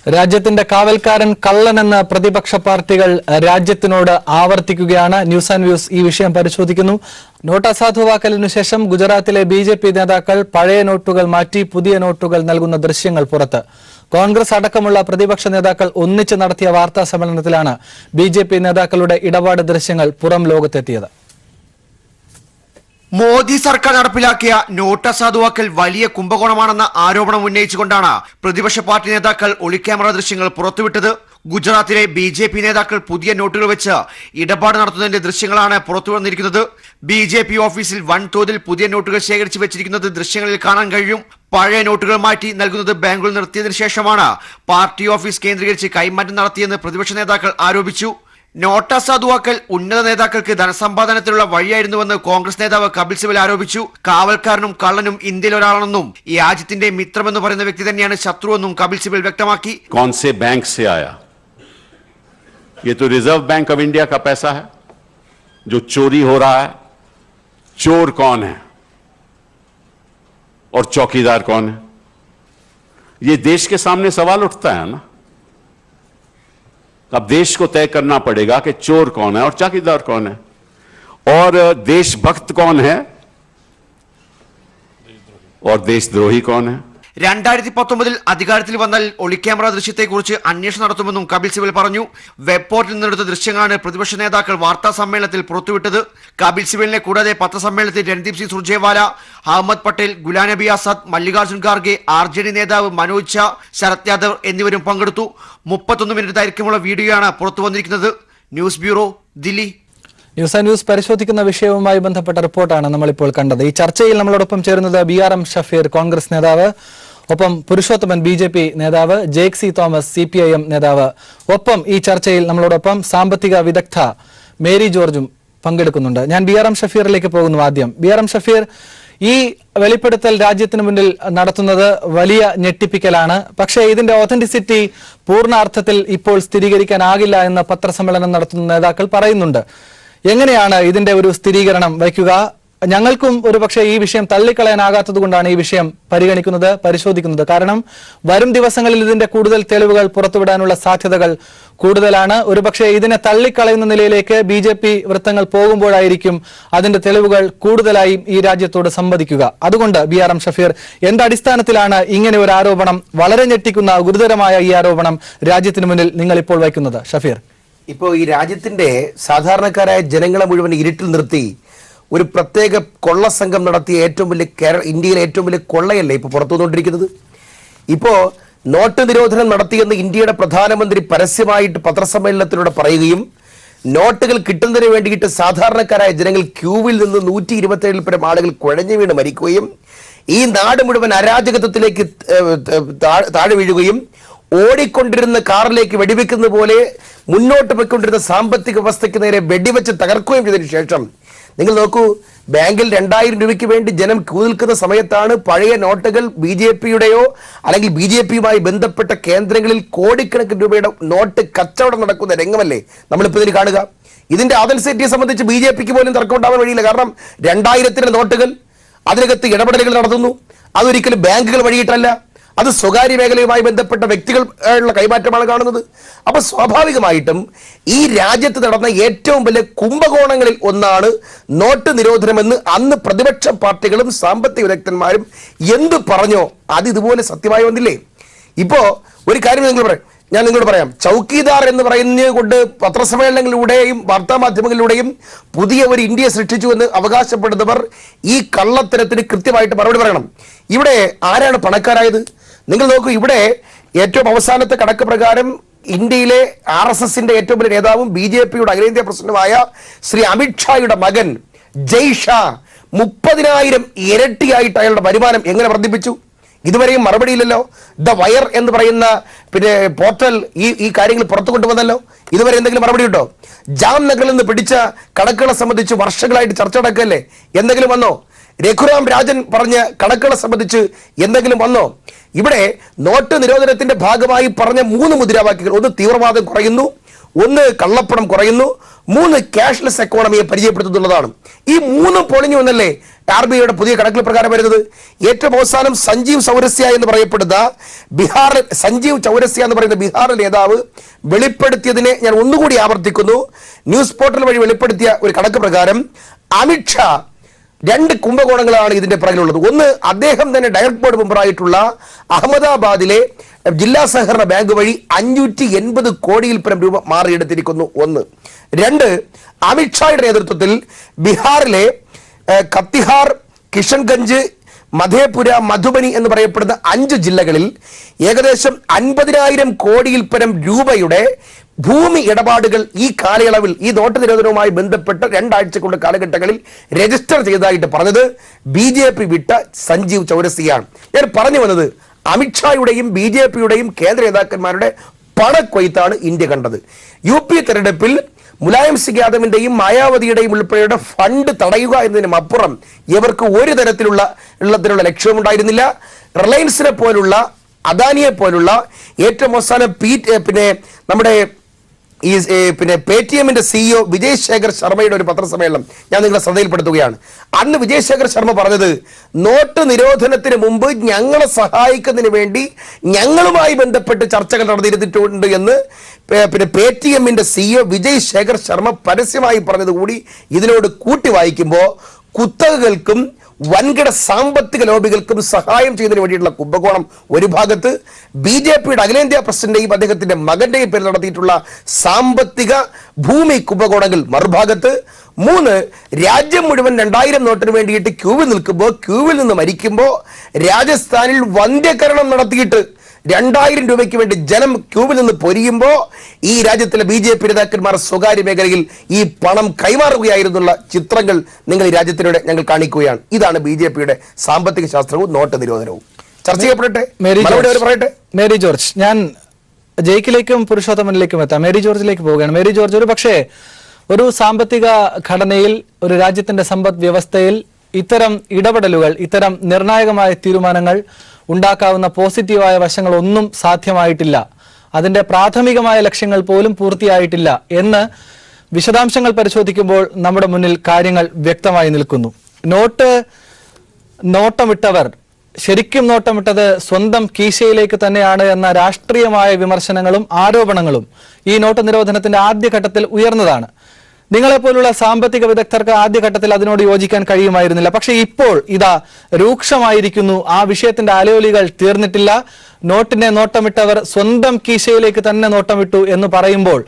രാജ്യത്തിന്റെ കാവൽക്കാരൻ കള്ളനെന്ന് പ്രതിപക്ഷ പാർട്ടികൾ രാജ്യത്തിനോട് ആവർത്തിക്കുകയാണ്. ന്യൂസ് ആൻഡ് വ്യൂസ് ഈ വിഷയം പരിശോധിക്കുന്നു. നോട്ട് അസാധുവാക്കലിനു ശേഷം ഗുജറാത്തിലെ ബിജെപി നേതാക്കൾ പഴയ നോട്ടുകൾ മാറ്റി പുതിയ നോട്ടുകൾ നൽകുന്ന ദൃശ്യങ്ങൾ പുറത്ത്. കോൺഗ്രസ് അടക്കമുള്ള പ്രതിപക്ഷ നേതാക്കൾ ഒന്നിച്ച് നടത്തിയ വാർത്താ സമ്മേളനത്തിലാണ് ബിജെപി നേതാക്കളുടെ ഇടപാട് ദൃശ്യങ്ങൾ പുറം ലോകത്തെത്തിയത്. മോദി സർക്കാർ നടപ്പിലാക്കിയ നോട്ട് അസാധുവാക്കൽ വലിയ കുംഭകോണമാണെന്ന ആരോപണം ഉന്നയിച്ചുകൊണ്ടാണ് പ്രതിപക്ഷ പാർട്ടി നേതാക്കൾ ഒളിക്യാമറ ദൃശ്യങ്ങൾ പുറത്തുവിട്ടത്. ഗുജറാത്തിലെ ബിജെപി നേതാക്കൾ പുതിയ നോട്ടുകൾ വെച്ച് ഇടപാട് നടത്തുന്നതിന്റെ ദൃശ്യങ്ങളാണ് പുറത്തുവന്നിരിക്കുന്നത്. ബിജെപി ഓഫീസിൽ വൻതോതിൽ പുതിയ നോട്ടുകൾ ശേഖരിച്ചു വെച്ചിരിക്കുന്നത് ദൃശ്യങ്ങളിൽ കാണാൻ കഴിയും. പഴയ നോട്ടുകൾ മാറ്റി നൽകുന്നത് ബാങ്കുകൾ നിർത്തിയതിനു ശേഷമാണ് പാർട്ടി ഓഫീസ് കേന്ദ്രീകരിച്ച് കൈമാറ്റം നടത്തിയെന്ന് പ്രതിപക്ഷ നേതാക്കൾ ആരോപിച്ചു. നോട്ട് അസാധുവാക്കൽ ഉന്നത നേതാക്കൾക്ക് ധനസമ്പാദനത്തിനുള്ള വഴിയായിരുന്നുവെന്ന് കോൺഗ്രസ് നേതാവ് കപിൽ സിബൽ ആരോപിച്ചു. കാവൽക്കാരനും കള്ളനും ഇന്ത്യയിൽ ഒരാളാണെന്നും ഈ രാജ്യത്തിന്റെ മിത്രമെന്ന് പറയുന്ന വ്യക്തി തന്നെയാണ് ശത്രുവെന്നും കപിൽ സിബൽ വ്യക്തമാക്കി. ये तो रिजर्व बैंक ऑफ इंडिया का पैसा है जो चोरी हो रहा है. चोर कौन है और चौकीदार कौन है, ये देश के सामने सवाल उठता है ना. अब देश को तय करना पड़ेगा कि चोर कौन है और चौकीदार कौन है और देशभक्त कौन है और देशद्रोही कौन है. 2019 അധികാരത്തിൽ വന്നാൽ ഒളിക്യാമറ ദൃശ്യത്തെക്കുറിച്ച് അന്വേഷണം നടത്തുമെന്നും കപിൽ സിബൽ പറഞ്ഞു. വെബ് പോർട്ടിൽ നിന്നെടുത്ത ദൃശ്യങ്ങളാണ് പ്രതിപക്ഷ നേതാക്കൾ വാർത്താ സമ്മേളനത്തിൽ പുറത്തുവിട്ടത്. കപിൽ സിബലിനെ കൂടാതെ പത്രസമ്മേളനത്തിൽ രൺദീപ് സിംഗ് സുർജേവാല, അഹമ്മദ് പട്ടേൽ, ഗുലാം നബി ആസാദ്, മല്ലികാർജുൻ ഖാർഗെ, RJD നേതാവ് മനോജ് ഝാ, ശരത് യാദവ് എന്നിവരും പങ്കെടുത്തു. 31 മിനിറ്റ് ദൈർഘ്യമുള്ള വീഡിയോയാണ് പുറത്തു വന്നിരിക്കുന്നത്. News bureau, Delhi. News and news പരിശോധിക്കുന്ന വിഷയവുമായി ബന്ധപ്പെട്ട റിപ്പോർട്ടാണ് നമ്മളിപ്പോൾ കണ്ടത്. ഈ ചർച്ചയിൽ നമ്മളോടൊപ്പം ചേരുന്നത് BRM ഷഫീർ, കോൺഗ്രസ് നേതാവ്, ഒപ്പം പുരുഷോത്തമൻ BJP നേതാവ്, ജേക്സി തോമസ് CPIM നേതാവ്, ഒപ്പം ഈ ചർച്ചയിൽ നമ്മളോടൊപ്പം സാമ്പത്തിക വിദഗ്ധ മേരി ജോർജും പങ്കെടുക്കുന്നുണ്ട്. ഞാൻ BRM ഷഫീറിലേക്ക് പോകുന്നു. ആദ്യം BRM ഷഫീർ, ഈ വെളിപ്പെടുത്തൽ രാജ്യത്തിന് മുന്നിൽ നടത്തുന്നത് വലിയ ഞെട്ടിപ്പിക്കലാണ്. പക്ഷേ ഇതിന്റെ ഒതന്റിസിറ്റി പൂർണ്ണ അർത്ഥത്തിൽ ഇപ്പോൾ സ്ഥിരീകരിക്കാനാകില്ല എന്ന് പത്രസമ്മേളനം നടത്തുന്ന നേതാക്കൾ പറയുന്നുണ്ട്. എങ്ങനെയാണ് ഇതിന്റെ ഒരു സ്ഥിരീകരണം വയ്ക്കുക? ഞങ്ങൾക്കും ഒരു പക്ഷേ ഈ വിഷയം തള്ളിക്കളയാനാകാത്തത് കൊണ്ടാണ് ഈ വിഷയം പരിഗണിക്കുന്നത്, പരിശോധിക്കുന്നത്. കാരണം വരും ദിവസങ്ങളിൽ ഇതിന്റെ കൂടുതൽ തെളിവുകൾ പുറത്തുവിടാനുള്ള സാധ്യതകൾ കൂടുതലാണ്. ഒരുപക്ഷെ ഇതിനെ തള്ളിക്കളയുന്ന നിലയിലേക്ക് BJP വൃത്തങ്ങൾ പോകുമ്പോഴായിരിക്കും അതിന്റെ തെളിവുകൾ കൂടുതലായും ഈ രാജ്യത്തോട് സംവദിക്കുക. അതുകൊണ്ട് BRM ഷഫീർ, എന്തടിസ്ഥാനത്തിലാണ് ഇങ്ങനെ ഒരു ആരോപണം, വളരെ ഞെട്ടിക്കുന്ന ഗുരുതരമായ ഈ ആരോപണം രാജ്യത്തിന് മുന്നിൽ നിങ്ങൾ ഇപ്പോൾ വയ്ക്കുന്നത്? ഷഫീർ, ഇപ്പോൾ ഈ രാജ്യത്തിന്റെ സാധാരണക്കാരായ ജനങ്ങളെ മുഴുവൻ ഇരുട്ടിൽ നിർത്തി ഒരു പ്രത്യേക കൊള്ള സംഘം നടത്തിയ ഏറ്റവും വലിയ ഇന്ത്യയിലെ ഏറ്റവും വലിയ കൊള്ളയല്ലേ ഇപ്പോൾ പുറത്തു വന്നുകൊണ്ടിരിക്കുന്നത്? ഇപ്പോൾ നോട്ട് നിരോധനം നടത്തിയെന്ന് ഇന്ത്യയുടെ പ്രധാനമന്ത്രി പരസ്യമായിട്ട് പത്രസമ്മേളനത്തിലൂടെ പറയുകയും നോട്ടുകൾ കിട്ടുന്നതിന് വേണ്ടിയിട്ട് സാധാരണക്കാരായ ജനങ്ങൾ ക്യൂവിൽ നിന്ന് 127 പരം ആളുകൾ കുഴഞ്ഞു വീണ് മരിക്കുകയും ഈ നാട് മുഴുവൻ അരാജകത്വത്തിലേക്ക് താഴെ വീഴുകയും ഓടിക്കൊണ്ടിരുന്ന കാറിലേക്ക് വെടിവെക്കുന്ന പോലെ മുന്നോട്ട് പോയിക്കൊണ്ടിരുന്ന സാമ്പത്തിക വ്യവസ്ഥയ്ക്ക് നേരെ വെടിവെച്ച് തകർക്കുകയും ചെയ്തതിനു ശേഷം നിങ്ങൾ നോക്കൂ, ബാങ്കിൽ 2000 രൂപയ്ക്ക് വേണ്ടി ജനം ക്യൂ നിൽക്കുന്ന സമയത്താണ് പഴയ നോട്ടുകൾ BJPയുടെയോ അല്ലെങ്കിൽ BJPയുമായി ബന്ധപ്പെട്ട കേന്ദ്രങ്ങളിൽ കോടിക്കണക്കിന് രൂപയുടെ നോട്ട് കച്ചവടം നടക്കുന്ന രംഗമല്ലേ നമ്മളിപ്പോൾ ഇതിൽ കാണുക. ഇതിന്റെ അതൻസിറ്റിയെ സംബന്ധിച്ച് BJPക്ക് പോലും തർക്കം ഉണ്ടാവാൻ വഴിയില്ല. കാരണം 2000 നോട്ടുകൾ അതിനകത്ത് ഇടപെടലുകൾ നടത്തുന്നു. അതൊരിക്കലും ബാങ്കുകൾ വഴിയിട്ടല്ല, അത് സ്വകാര്യ മേഖലയുമായി ബന്ധപ്പെട്ട വ്യക്തികളുടെ കൈമാറ്റമാണ് കാണുന്നത്. അപ്പൊ സ്വാഭാവികമായിട്ടും ഈ രാജ്യത്ത് നടന്ന ഏറ്റവും വലിയ കുംഭകോണങ്ങളിൽ ഒന്നാണ് നോട്ട് നിരോധനമെന്ന് അന്ന് പ്രതിപക്ഷ പാർട്ടികളും സാമ്പത്തിക വിദഗ്ധന്മാരും എന്ത് പറഞ്ഞോ അത് ഇതുപോലെ സത്യമായി വന്നില്ലേ? ഇപ്പോ ഒരു കാര്യം ഞാൻ നിങ്ങളോട് പറയാം. ചൗക്കീദാർ എന്ന് പറയുന്നത് കൊണ്ട് പത്രസമ്മേളനങ്ങളിലൂടെയും വാർത്താമാധ്യമങ്ങളിലൂടെയും പുതിയ ഒരു ഇന്ത്യയെ സൃഷ്ടിച്ചു എന്ന് അവകാശപ്പെടുന്നവർ ഈ കള്ളത്തരത്തിന് കൃത്യമായിട്ട് മറുപടി പറയണം. ഇവിടെ ആരാണ് പണക്കാരായത്? നിങ്ങൾ നോക്കൂ, ഇവിടെ ഏറ്റവും അവസാനത്തെ കണക്ക് പ്രകാരം ഇന്ത്യയിലെ RSSന്റെ ഏറ്റവും വലിയ നേതാവും BJPയുടെ അഖിലേന്ത്യാ പ്രസിഡന്റുമായ ശ്രീ അമിത്ഷായുടെ മകൻ ജയ് ഷാ 30,000 ഇരട്ടിയായിട്ട് അയാളുടെ വരുമാനം എങ്ങനെ വർദ്ധിപ്പിച്ചു? ഇതുവരെയും മറുപടിയില്ലല്ലോ. ദ വയർ എന്ന് പറയുന്ന പോർട്ടൽ ഈ കാര്യങ്ങൾ പുറത്തു കൊണ്ടുവന്നല്ലോ. ഇതുവരെ എന്തെങ്കിലും മറുപടി ഉണ്ടോ? ജാംനഗറിൽ നിന്ന് പിടിച്ച കണക്കുകളെ സംബന്ധിച്ച് വർഷങ്ങളായിട്ട് ചർച്ച നടക്കല്ലേ, എന്തെങ്കിലും വന്നോ? രഘുറാം രാജൻ പറഞ്ഞ കണക്കുകളെ സംബന്ധിച്ച് എന്തെങ്കിലും വന്നോ? ഇവിടെ നോട്ട് നിരോധനത്തിന്റെ ഭാഗമായി പറഞ്ഞ 3 മുദ്രാവാക്യങ്ങൾ: ഒന്ന് തീവ്രവാദം കുറയുന്നു, ഒന്ന് കള്ളപ്പണം കുറയുന്നു, 3 ക്യാഷ്ലെസ് എക്കോണമിയെ പരിചയപ്പെടുത്തുന്നുള്ളതാണ്. ഈ 3 പൊളിഞ്ഞു എന്നല്ലേ RBIയുടെ പുതിയ കണക്കുകൾ പ്രകാരം വരുന്നത്. ഏറ്റവും അവസാനം സഞ്ജീവ് ചൗരസ്യ എന്ന് പറയപ്പെടുന്ന ബീഹാറിലെ നേതാവ് വെളിപ്പെടുത്തിയതിനെ ഞാൻ ഒന്നുകൂടി ആവർത്തിക്കുന്നു. ന്യൂസ് പോർട്ടൽ വഴി വെളിപ്പെടുത്തിയ ഒരു കണക്ക് പ്രകാരം അമിത്ഷാ 2 കുംഭകോണങ്ങളാണ് ഇതിന്റെ പിറകിലുള്ളത്. ഒന്ന്, അദ്ദേഹം തന്നെ ഡയറക്ട് ബോർഡ് മെമ്പറായിട്ടുള്ള അഹമ്മദാബാദിലെ ജില്ലാ സഹകരണ ബാങ്ക് വഴി 580 കോടിയിൽ പരം രൂപ മാറിയെടുത്തിരിക്കുന്നു. 1. 2, അമിത്ഷായുടെ നേതൃത്വത്തിൽ ബീഹാറിലെ കത്തിഹാർ, കിഷൻഗഞ്ച്, മധേപുര, മധുബനി എന്ന് പറയപ്പെടുന്ന 5 ജില്ലകളിൽ ഏകദേശം 50,000 കോടിയിൽ പരം രൂപയുടെ ഭൂമി ഇടപാടുകൾ ഈ കാലയളവിൽ ഈ നോട്ട് നിരോധനവുമായി ബന്ധപ്പെട്ട് 2 ആഴ്ചക്കുള്ള കാലഘട്ടങ്ങളിൽ രജിസ്റ്റർ ചെയ്തതായിട്ട് പറഞ്ഞത് BJP വിട്ട സഞ്ജീവ് ചൗരസ്യയാണ്. ഞാൻ പറഞ്ഞു വന്നത്, അമിത്ഷായുടെയും BJPയുടെയും കേന്ദ്ര നേതാക്കന്മാരുടെ പണക്കൊയ്ത്താണ് ഇന്ത്യ കണ്ടത്. UP തെരഞ്ഞെടുപ്പിൽ മുലായം സിംഗ് യാദവിന്റെയും മായാവതിയുടെയും ഉൾപ്പെടെയുടെ ഫണ്ട് തടയുക എന്നതിനും അപ്പുറം ഇവർക്ക് ഒരു തരത്തിലുള്ള ലക്ഷ്യമുണ്ടായിരുന്നില്ല. റിലയൻസിനെ പോലുള്ള, അദാനിയെ പോലുള്ള ഏറ്റവും അവസാനം നമ്മുടെ പേടിഎമ്മിന്റെ CEO വിജയ് ശേഖർ ശർമ്മയുടെ ഒരു പത്രസമ്മേളനം ഞാൻ നിങ്ങളെ ശ്രദ്ധയിൽപ്പെടുത്തുകയാണ്. അന്ന് വിജയ് ശേഖർ ശർമ്മ പറഞ്ഞത്, നോട്ട് നിരോധനത്തിന് മുമ്പ് ഞങ്ങളെ സഹായിക്കുന്നതിന് വേണ്ടി ഞങ്ങളുമായി ബന്ധപ്പെട്ട് ചർച്ചകൾ നടന്നിരുന്നിട്ടുണ്ട് എന്ന് പേടിഎമ്മിന്റെ CEO വിജയ് ശേഖർ ശർമ്മ പരസ്യമായി പറഞ്ഞത് കൂടി ഇതിനോട് കൂട്ടി വായിക്കുമ്പോൾ കുത്തകകൾക്കും വൻകിട സാമ്പത്തിക ലോബികൾക്കും സഹായം ചെയ്യുന്നതിന് വേണ്ടിയിട്ടുള്ള കുംഭകോണം ഒരു ഭാഗത്ത്, BJPയുടെ അഖിലേന്ത്യാ പ്രസിഡന്റെയും അദ്ദേഹത്തിന്റെ മകന്റെയും പേരിൽ നടത്തിയിട്ടുള്ള സാമ്പത്തിക ഭൂമി കുംഭകോണങ്ങൾ മറുഭാഗത്ത്, 3, രാജ്യം മുഴുവൻ 2000 നോട്ടിന് വേണ്ടിയിട്ട് ക്യൂവിൽ നിൽക്കുമ്പോൾ, ക്യൂവിൽ നിന്ന് മരിക്കുമ്പോൾ രാജസ്ഥാനിൽ വന്ധ്യകരണം നടത്തിയിട്ട് 2000 രൂപയ്ക്ക് വേണ്ടി ജനം ക്യൂവിൽ നിന്ന് പൊരിയുമ്പോൾ ഈ രാജ്യത്തിലെ BJP നേതാക്കന്മാർ സ്വകാര്യ മേഖലയിൽ ഈ പണം കൈമാറുകയായിരുന്നുള്ള ചിത്രങ്ങൾ നിങ്ങൾ ഈ രാജ്യത്തിലൂടെ ഞങ്ങൾ കാണിക്കുകയാണ്. ഇതാണ് BJPയുടെ സാമ്പത്തിക ശാസ്ത്രവും നോട്ട് നിരോധനവും. ചർച്ച ചെയ്യപ്പെടട്ടെ. മേരി ജോർജ്, ഞാൻ ജയിക്കിലേക്കും പുരുഷോത്തമനിലേക്കും എത്താം. മേരി ജോർജിലേക്ക് പോവുകയാണ്. മേരി ജോർജ്, ഒരു പക്ഷേ ഒരു സാമ്പത്തിക ഘടനയിൽ, ഒരു രാജ്യത്തിന്റെ സമ്പദ് വ്യവസ്ഥയിൽ ഇത്തരം ഇടപെടലുകൾ, ഇത്തരം നിർണായകമായ തീരുമാനങ്ങൾ ഉണ്ടാക്കാവുന്ന പോസിറ്റീവായ വശങ്ങളൊന്നും സാധ്യമായിട്ടില്ല, അതിന്റെ പ്രാഥമികമായ ലക്ഷ്യങ്ങൾ പോലും പൂർത്തിയായിട്ടില്ല എന്ന് വിശദാംശങ്ങൾ പരിശോധിക്കുമ്പോൾ നമ്മുടെ മുന്നിൽ കാര്യങ്ങൾ വ്യക്തമായി നിൽക്കുന്നു. നോട്ടമിട്ടവർ ശരിക്കും നോട്ടമിട്ടത് സ്വന്തം കീശയിലേക്ക് തന്നെയാണ് എന്ന രാഷ്ട്രീയമായ വിമർശനങ്ങളും ആരോപണങ്ങളും ഈ നോട്ട് നിരോധനത്തിന്റെ ആദ്യഘട്ടത്തിൽ ഉയർന്നതാണ്. നിങ്ങളെപ്പോലുള്ള സാമ്പത്തിക വിദഗ്ധർക്ക് ആദ്യഘട്ടത്തിൽ അതിനോട് യോജിക്കാൻ കഴിയുമായിരുന്നില്ല. പക്ഷേ ഇപ്പോൾ ഇതാ രൂക്ഷമായിരിക്കുന്നു. ആ വിഷയത്തിന്റെ അലയൊലികൾ തീർന്നിട്ടില്ല. നോട്ടിനെ നോട്ടമിട്ടവർ സ്വന്തം കീശയിലേക്ക് തന്നെ നോട്ടമിട്ടു എന്ന് പറയുമ്പോൾ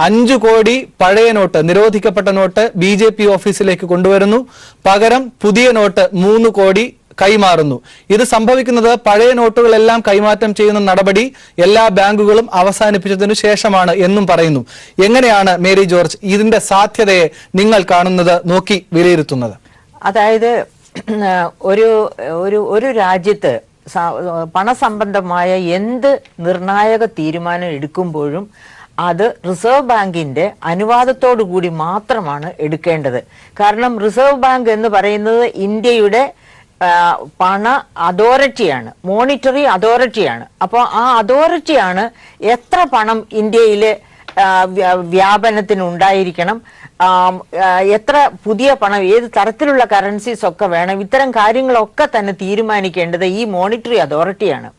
5 കോടി പഴയ നോട്ട്, നിരോധിക്കപ്പെട്ട നോട്ട് BJP ഓഫീസിലേക്ക് കൊണ്ടുവരുന്നു. പകരം പുതിയ നോട്ട് 3 കോടി കൈമാറുന്നു. ഇത് സംഭവിക്കുന്നത് പഴയ നോട്ടുകളെല്ലാം കൈമാറ്റം ചെയ്യുന്ന നടപടി എല്ലാ ബാങ്കുകളും അവസാനിപ്പിച്ചതിനു ശേഷമാണ് എന്നും പറയുന്നു. എങ്ങനെയാണ് മേരി ജോർജ് ഇതിന്റെ സാധ്യതയെ നിങ്ങൾ കാണുന്നത്, നോക്കി വിലയിരുത്തുന്നത്? അതായത് ഒരു രാജ്യത്ത് പണസംബന്ധമായ എന്ത് നിർണായക തീരുമാനം എടുക്കുമ്പോഴും അത് റിസർവ് ബാങ്കിന്റെ അനുവാദത്തോടു കൂടി മാത്രമാണ് എടുക്കേണ്ടത്. കാരണം റിസർവ് ബാങ്ക് എന്ന് പറയുന്നത് ഇന്ത്യയുടെ പണ അതോറിറ്റിയാണ്, മോണിറ്ററി അതോറിറ്റിയാണ്. അപ്പോൾ ആ അതോറിറ്റിയാണ് എത്ര പണം ഇന്ത്യയിലെ വ്യാപനത്തിന് ഉണ്ടായിരിക്കണം, എത്ര പുതിയ പണം, ഏത് തരത്തിലുള്ള കറൻസീസ് ഒക്കെ വേണം, ഇത്തരം കാര്യങ്ങളൊക്കെ തന്നെ തീരുമാനിക്കേണ്ടത് ഈ മോണിറ്ററി അതോറിറ്റിയാണ്.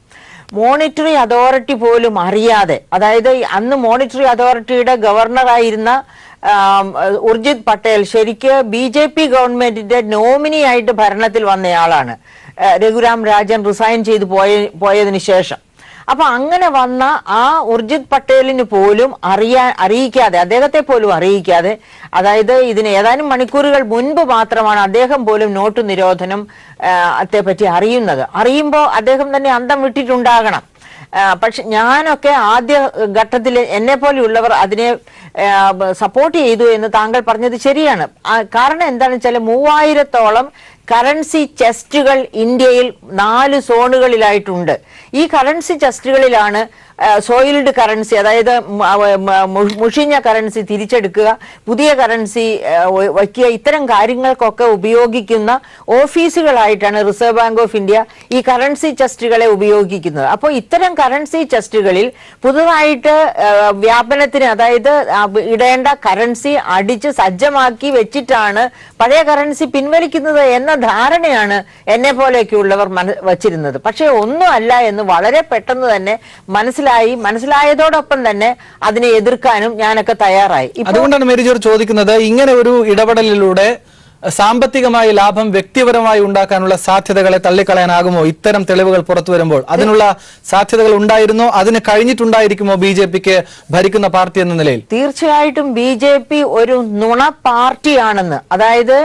മോണിറ്ററി അതോറിറ്റി പോലും അറിയാതെ, അതായത് അന്ന് മോണിറ്ററി അതോറിറ്റിയുടെ ഗവർണറായിരുന്ന ഉർജിത് പട്ടേൽ ശരിക്ക് BJP ഗവൺമെന്റിന്റെ നോമിനി ആയിട്ട് ഭരണത്തിൽ വന്നയാളാണ്, രഘുറാം രാജൻ റിസൈൻ ചെയ്ത് പോയതിനു ശേഷം. അപ്പൊ അങ്ങനെ വന്ന ആ ഉർജിത് പട്ടേലിന് പോലും അറിയിക്കാതെ, അദ്ദേഹത്തെ പോലും അറിയിക്കാതെ, അതായത് ഇതിന് ഏതാനും മണിക്കൂറുകൾ മുൻപ് മാത്രമാണ് അദ്ദേഹം പോലും നോട്ട് നിരോധനം പറ്റി അറിയുമ്പോൾ അദ്ദേഹം തന്നെ അന്തം വിട്ടിട്ടുണ്ടാകണം. പക്ഷെ ഞാനൊക്കെ ആദ്യ ഘട്ടത്തിൽ എന്നെ പോലെയുള്ളവർ അതിനെ സപ്പോർട്ട് ചെയ്തു എന്ന് താങ്കൾ പറഞ്ഞത് ശരിയാണ്. കാരണം എന്താണെന്ന് വെച്ചാൽ 3000-ഓളം കറൻസി ചെസ്റ്റുകൾ ഇന്ത്യയിൽ 4 സോണുകളിലായിട്ടുണ്ട്. ഈ കറൻസി ചെസ്റ്റുകളിലാണ് സോയിൽഡ് കറൻസി, അതായത് മുഷിഞ്ഞ കറൻസി തിരിച്ചെടുക്കുക, പുതിയ കറൻസി വയ്ക്കുക, ഇത്തരം കാര്യങ്ങൾക്കൊക്കെ ഉപയോഗിക്കുന്ന ഓഫീസുകളായിട്ടാണ് റിസർവ് ബാങ്ക് ഓഫ് ഇന്ത്യ ഈ കറൻസി ചെസ്റ്റുകളെ ഉപയോഗിക്കുന്നത്. അപ്പോൾ ഇത്തരം കറൻസി ചെസ്റ്റുകളിൽ പുതുതായിട്ട് വ്യാപനത്തിന്, അതായത് ഇടേണ്ട കറൻസി അടിച്ച് സജ്ജമാക്കി വെച്ചിട്ടാണ് പഴയ കറൻസി പിൻവലിക്കുന്നത് എന്ന ധാരണയാണ് എന്നെ പോലെയൊക്കെയുള്ളവർ വച്ചിരുന്നത്. പക്ഷെ ഒന്നുമല്ല എന്ന് വളരെ പെട്ടെന്ന് തന്നെ മനസ്സിലായതോടൊപ്പം തന്നെ അതിനെ എതിർക്കാനും ഞാനൊക്കെ തയ്യാറായി. അതുകൊണ്ടാണ് മേരി ജോർജ് ചോദിക്കുന്നത്, ഇങ്ങനെ ഒരു ഇടപെടലിലൂടെ സാമ്പത്തികമായി ലാഭം വ്യക്തിപരമായി ഉണ്ടാക്കാനുള്ള സാധ്യതകളെ തള്ളിക്കളയാനാകുമോ? ഇത്തരം തെളിവുകൾ പുറത്തു വരുമ്പോൾ അതിനുള്ള സാധ്യതകൾ ഉണ്ടായിരുന്നോ? അതിന് കഴിഞ്ഞിട്ടുണ്ടായിരിക്കുമോ ബി.ജെ.പിക്ക് ഭരിക്കുന്ന പാർട്ടി എന്ന നിലയിൽ? തീർച്ചയായിട്ടും ബി.ജെ.പി ഒരു നുണ പാർട്ടിയാണെന്ന്, അതായത്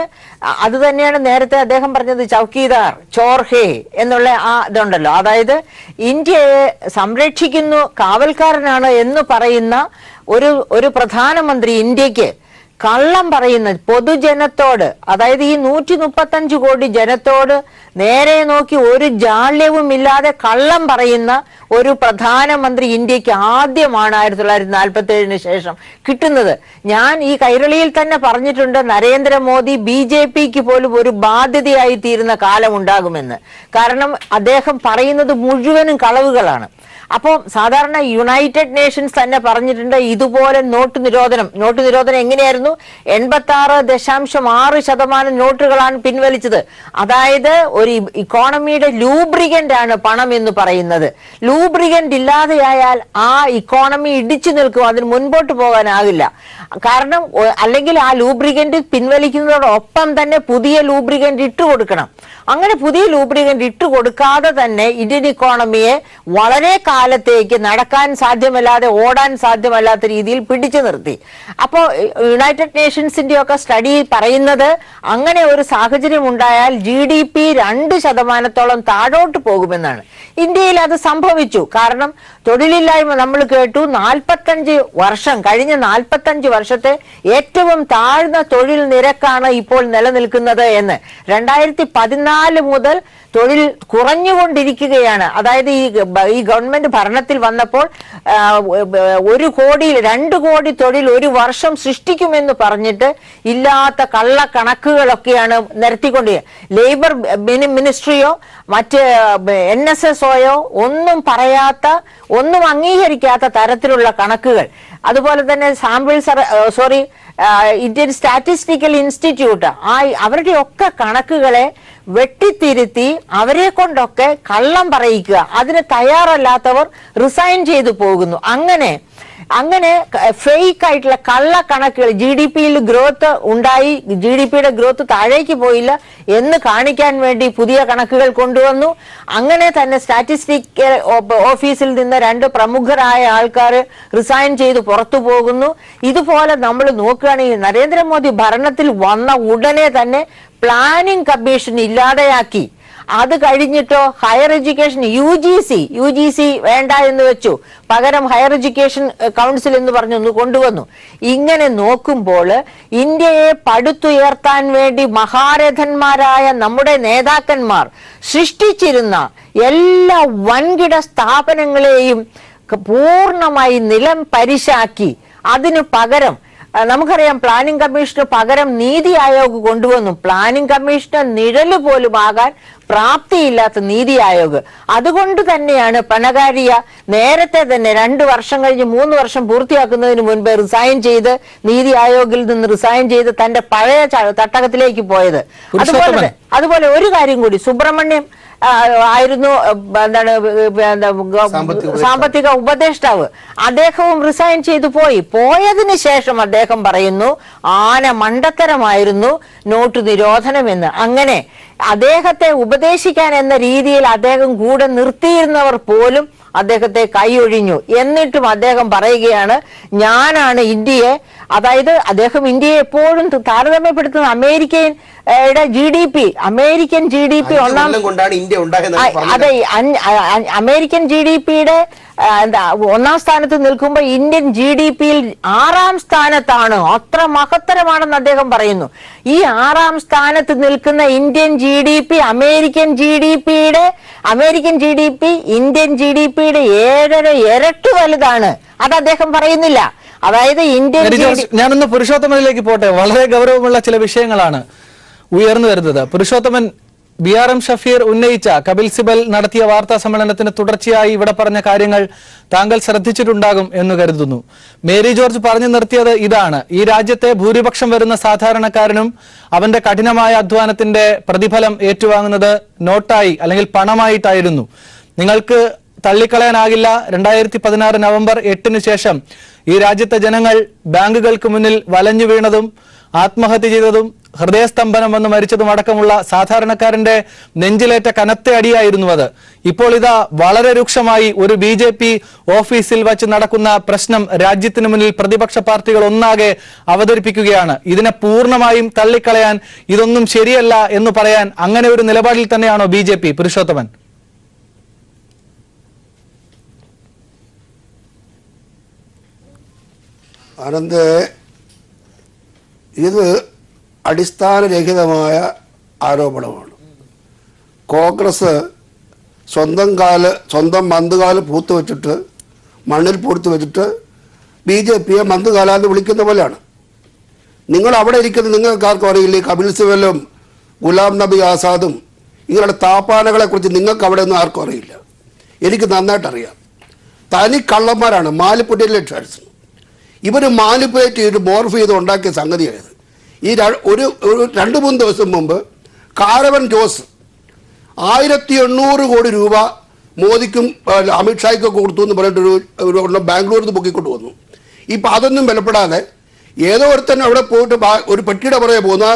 അത് തന്നെയാണ് നേരത്തെ അദ്ദേഹം പറഞ്ഞത്, ചൌക്കീദാർ ചോർ ഹേ എന്നുള്ള ആ ഇതുണ്ടല്ലോ, അതായത് ഇന്ത്യയെ സംരക്ഷിക്കുന്നു, കാവൽക്കാരനാണ് എന്ന് പറയുന്ന ഒരു പ്രധാനമന്ത്രി ഇന്ത്യക്ക് കള്ളം പറയുന്ന പൊതുജനത്തോട്, അതായത് ഈ 135 കോടി ജനത്തോട് നേരെ നോക്കി ഒരു ജാള്യവും ഇല്ലാതെ കള്ളം പറയുന്ന ഒരു പ്രധാനമന്ത്രി ഇന്ത്യക്ക് ആദ്യമാണ് 1947 ശേഷം കിട്ടുന്നത്. ഞാൻ ഈ കൈരളിയിൽ തന്നെ പറഞ്ഞിട്ടുണ്ട്, നരേന്ദ്രമോദി ബി.ജെ.പിക്ക് പോലും ഒരു ബാധ്യതയായി തീരുന്ന കാലം ഉണ്ടാകുമെന്ന്. കാരണം അദ്ദേഹം പറയുന്നത് മുഴുവനും കളവുകളാണ്. അപ്പോൾ സാധാരണ യുണൈറ്റഡ് നേഷൻസ് തന്നെ പറഞ്ഞിട്ടുണ്ട് ഇതുപോലെ നോട്ട് നിരോധനം എങ്ങനെയായിരുന്നു? 86.6% നോട്ടുകളാണ് പിൻവലിച്ചത്. അതായത് ഒരു ഇക്കോണമിയുടെ ലൂബ്രിഗന്റ് ആണ് പണം എന്ന് പറയുന്നത്. ലൂബ്രിഗന്റ് ഇല്ലാതെയായാൽ ആ ഇക്കോണമി ഇടിച്ചു നിൽക്കും, അതിന് മുൻപോട്ട് പോകാനാകില്ല. കാരണം അല്ലെങ്കിൽ ആ ലൂബ്രിഗന്റ് പിൻവലിക്കുന്നതോടൊപ്പം തന്നെ പുതിയ ലൂബ്രിഗന്റ് ഇട്ടുകൊടുക്കണം. അങ്ങനെ പുതിയ ലൂബ്രിഗന്റ് ഇട്ടുകൊടുക്കാതെ തന്നെ ഇന്ത്യൻ ഇക്കോണമിയെ വളരെ കാലത്തേക്ക് നടക്കാൻ സാധ്യമല്ലാതെ, ഓടാൻ സാധ്യമല്ലാത്ത രീതിയിൽ പിടിച്ചു നിർത്തി. അപ്പോൾ യുണൈറ്റഡ് നേഷൻസിന്റെ ഒക്കെ സ്റ്റഡി പറയുന്നത് അങ്ങനെ ഒരു സാഹചര്യം ഉണ്ടായാൽ GDP 2% താഴോട്ട് പോകുമെന്നാണ്. ഇന്ത്യയിൽ അത് സംഭവിച്ചു. കാരണം തൊഴിലില്ലായ്മ നമ്മൾ കേട്ടു, 45 വർഷം കഴിഞ്ഞ 45 വർഷത്തെ ഏറ്റവും താഴ്ന്ന തൊഴിൽ നിരക്കാണ് ഇപ്പോൾ നിലനിൽക്കുന്നത് എന്ന്. 2014 മുതൽ തൊഴിൽ കുറഞ്ഞുകൊണ്ടിരിക്കുകയാണ്. അതായത് ഈ ഗവൺമെന്റ് ഭരണത്തിൽ വന്നപ്പോൾ 1 കോടി 2 കോടി തൊഴിൽ ഒരു വർഷം സൃഷ്ടിക്കുമെന്ന് പറഞ്ഞിട്ട് ഇല്ലാത്ത കള്ളക്കണക്കുകളൊക്കെയാണ് നിരത്തിക്കൊണ്ട് ലേബർ മിനിസ്ട്രിയോ മറ്റ് NSSOയോ ഒന്നും പറയാത്ത, ഒന്നും അംഗീകരിക്കാത്ത തരത്തിലുള്ള കണക്കുകൾ. അതുപോലെ തന്നെ ഇന്ത്യൻ സ്റ്റാറ്റിസ്റ്റിക്കൽ ഇൻസ്റ്റിറ്റ്യൂട്ട് അവരുടെ ഒക്കെ കണക്കുകളെ വെട്ടിത്തിരുത്തി അവരെ കൊണ്ടൊക്കെ കള്ളം പറയിക്കുക. അതിന് തയ്യാറല്ലാത്തവർ റിസൈൻ ചെയ്തു പോകുന്നു. അങ്ങനെ ഫേക്ക് ആയിട്ടുള്ള കള്ളക്കണക്കുകൾ, GDP-യിൽ ഗ്രോത്ത് ഉണ്ടായി, GDP-യുടെ ഗ്രോത്ത് താഴേക്ക് പോയില്ല എന്ന് കാണിക്കാൻ വേണ്ടി പുതിയ കണക്കുകൾ കൊണ്ടുവന്നു. അങ്ങനെ തന്നെ സ്റ്റാറ്റിസ്റ്റിക്കൽ ഓഫീസിൽ നിന്ന് 2 പ്രമുഖരായ ആൾക്കാർ റിസൈൻ ചെയ്ത് പുറത്തു പോകുന്നു. ഇതുപോലെ നമ്മൾ നോക്കുകയാണെങ്കിൽ നരേന്ദ്രമോദി ഭരണത്തിൽ വന്ന ഉടനെ തന്നെ പ്ലാനിംഗ് കമ്മീഷൻ ഇല്ലാതെയാക്കി. അത് കഴിഞ്ഞിട്ടോ ഹയർ എഡ്യൂക്കേഷൻ UGC വേണ്ട എന്ന് വെച്ചു, പകരം ഹയർ എഡ്യൂക്കേഷൻ കൗൺസിൽ എന്ന് പറഞ്ഞൊന്ന് കൊണ്ടുവന്നു. ഇങ്ങനെ നോക്കുമ്പോൾ ഇന്ത്യയെ പടുത്തുയർത്താൻ വേണ്ടി മഹാരഥന്മാരായ നമ്മുടെ നേതാക്കന്മാർ സൃഷ്ടിച്ചിരുന്ന എല്ലാ വൻകിട സ്ഥാപനങ്ങളെയും പൂർണ്ണമായി നിലം പരിശാക്കി അതിനു പകരം നമുക്കറിയാം പ്ലാനിംഗ് കമ്മീഷന് പകരം നീതി ആയോഗ് കൊണ്ടുവന്നു. പ്ലാനിംഗ് കമ്മീഷന് നിഴല് പോലും ആകാൻ പ്രാപ്തിയില്ലാത്ത നീതി ആയോഗ്. അതുകൊണ്ട് തന്നെയാണ് പനഗാരിയ നേരത്തെ തന്നെ 2 വർഷം കഴിഞ്ഞ് 3 വർഷം പൂർത്തിയാക്കുന്നതിന് മുൻപ് റിസൈൻ ചെയ്ത്, നീതി ആയോഗിൽ നിന്ന് റിസൈൻ ചെയ്ത് തന്റെ പഴയ തട്ടകത്തിലേക്ക് പോയത്. അതുപോലെ ഒരു കാര്യം കൂടി, സുബ്രഹ്മണ്യം ആയിരുന്നു സാമ്പത്തിക ഉപദേഷ്ടാവ്. അദ്ദേഹവും റിസൈൻ ചെയ്തു പോയതിനു ശേഷം അദ്ദേഹം പറയുന്നു ആന മണ്ടത്തരമായിരുന്നു നോട്ട് നിരോധനമെന്ന്. അങ്ങനെ അദ്ദേഹത്തെ ഉപദേശിക്കാൻ എന്ന രീതിയിൽ അദ്ദേഹം കൂടെ നിർത്തിയിരുന്നവർ പോലും അദ്ദേഹത്തെ കൈയൊഴിഞ്ഞു. എന്നിട്ടും അദ്ദേഹം പറയുകയാണ് ഞാനാണ് ഇന്ത്യയെ അതായത് അദ്ദേഹം ഇന്ത്യയെ എപ്പോഴും താരതമ്യപ്പെടുത്തുന്ന അമേരിക്കൻ ജി ഡി പി ഒന്നാം കൊണ്ടാണ് ഇന്ത്യ അതെ അമേരിക്കൻ ജി ഡി പിയുടെ ഒന്നാം സ്ഥാനത്ത് നിൽക്കുമ്പോൾ ഇന്ത്യൻ ജി ഡി പിയിൽ 6ാം സ്ഥാനത്താണ്. അത്ര മഹത്തരമാണെന്ന് അദ്ദേഹം പറയുന്നു. ഈ 6ാം സ്ഥാനത്ത് നിൽക്കുന്ന Indian G D P Indian G D P Indian G D പിയുടെ 7.5 ഇരട്ടി വലുതാണ്. അത് അദ്ദേഹം പറയുന്നില്ല. അതായത് ഇന്ത്യൻ ഞാനൊന്ന് പുരുഷോത്തമനിലേക്ക് പോട്ടെ. വളരെ ഗൗരവമുള്ള ചില വിഷയങ്ങളാണ് ഉയർന്നു വരുന്നത്. പുരുഷോത്തമൻ, BRM ഷഫീർ ഉന്നയിച്ച കപിൽ സിബൽ നടത്തിയ വാർത്താ സമ്മേളനത്തിന് തുടർച്ചയായി ഇവിടെ പറഞ്ഞ കാര്യങ്ങൾ താങ്കൾ ശ്രദ്ധിച്ചിട്ടുണ്ടാകും എന്ന് കരുതുന്നു. മേരി ജോർജ് പറഞ്ഞു നിർത്തിയത് ഇതാണ്: ഈ രാജ്യത്തെ ഭൂരിപക്ഷം വരുന്ന സാധാരണക്കാരനും അവന്റെ കഠിനമായ അധ്വാനത്തിന്റെ പ്രതിഫലം ഏറ്റുവാങ്ങുന്നത് നോട്ടായി അല്ലെങ്കിൽ പണമായിട്ടായിരുന്നു. നിങ്ങൾക്ക് തള്ളിക്കളയാനാകില്ല. 2016 നവംബർ 8 ശേഷം ഈ രാജ്യത്തെ ജനങ്ങൾ ബാങ്കുകൾക്ക് മുന്നിൽ വലഞ്ഞു വീണതും ആത്മഹത്യ ചെയ്തതും ഹൃദയസ്തംഭനം വന്ന് മരിച്ചതും അടക്കമുള്ള സാധാരണക്കാരന്റെ നെഞ്ചിലേറ്റ കനത്ത അടിയായിരുന്നു അത്. ഇപ്പോൾ ഇതാ വളരെ രൂക്ഷമായി ഒരു BJP ഓഫീസിൽ വച്ച് നടക്കുന്ന പ്രശ്നം രാജ്യത്തിന് മുന്നിൽ പ്രതിപക്ഷ പാർട്ടികൾ ഒന്നാകെ അവതരിപ്പിക്കുകയാണ്. ഇതിനെ പൂർണ്ണമായും തള്ളിക്കളയാൻ, ഇതൊന്നും ശരിയല്ല എന്ന് പറയാൻ അങ്ങനെ ഒരു നിലപാടിൽ തന്നെയാണോ BJP? പുരുഷോത്തമൻ, ആനന്ദ്, ഇത് അടിസ്ഥാനരഹിതമായ ആരോപണമാണ്. കോൺഗ്രസ് സ്വന്തം മന്ദകാല് പൂത്തു വെച്ചിട്ട് മണ്ണിൽ പൂർത്ത് വെച്ചിട്ട് BJPയെ മന്ദകാലാന്ന് വിളിക്കുന്ന പോലെയാണ്. നിങ്ങൾ അവിടെ ഇരിക്കുന്ന നിങ്ങൾക്കാർക്കും അറിയില്ലേ കപിൽ സിബലും ഗുലാം നബി ആസാദും ഇങ്ങനെയുള്ള താപ്പാനകളെ കുറിച്ച് നിങ്ങൾക്ക് അവിടെ ഒന്നും ആർക്കും അറിയില്ല. എനിക്ക് നന്നായിട്ട് അറിയാം. തനി കള്ളന്മാരാണ്, മാലിപ്പുട്ടിയിലെ ഇവർ മാനിപ്പുലേറ്റ് ചെയ്ത് മോർഫ് ചെയ്ത് ഉണ്ടാക്കിയ സംഗതിയായത്. ഈ ഒരു 2-3 ദിവസം മുമ്പ് കാരവൻ ജോസ് 1800 കോടി രൂപ മോദിക്കും അമിത്ഷായ്ക്കൊക്കെ കൊടുത്തു എന്ന് പറഞ്ഞിട്ട് ബാംഗ്ലൂരിൽ നിന്ന് പൊക്കിക്കൊണ്ട് വന്നു. ഇപ്പം അതൊന്നും വിലപ്പെടാതെ ഏതോ ഒരുത്തൻ അവിടെ പോയിട്ട് ഒരു പെട്ടിയുടെ പുറകെ പോകുന്നു. ആ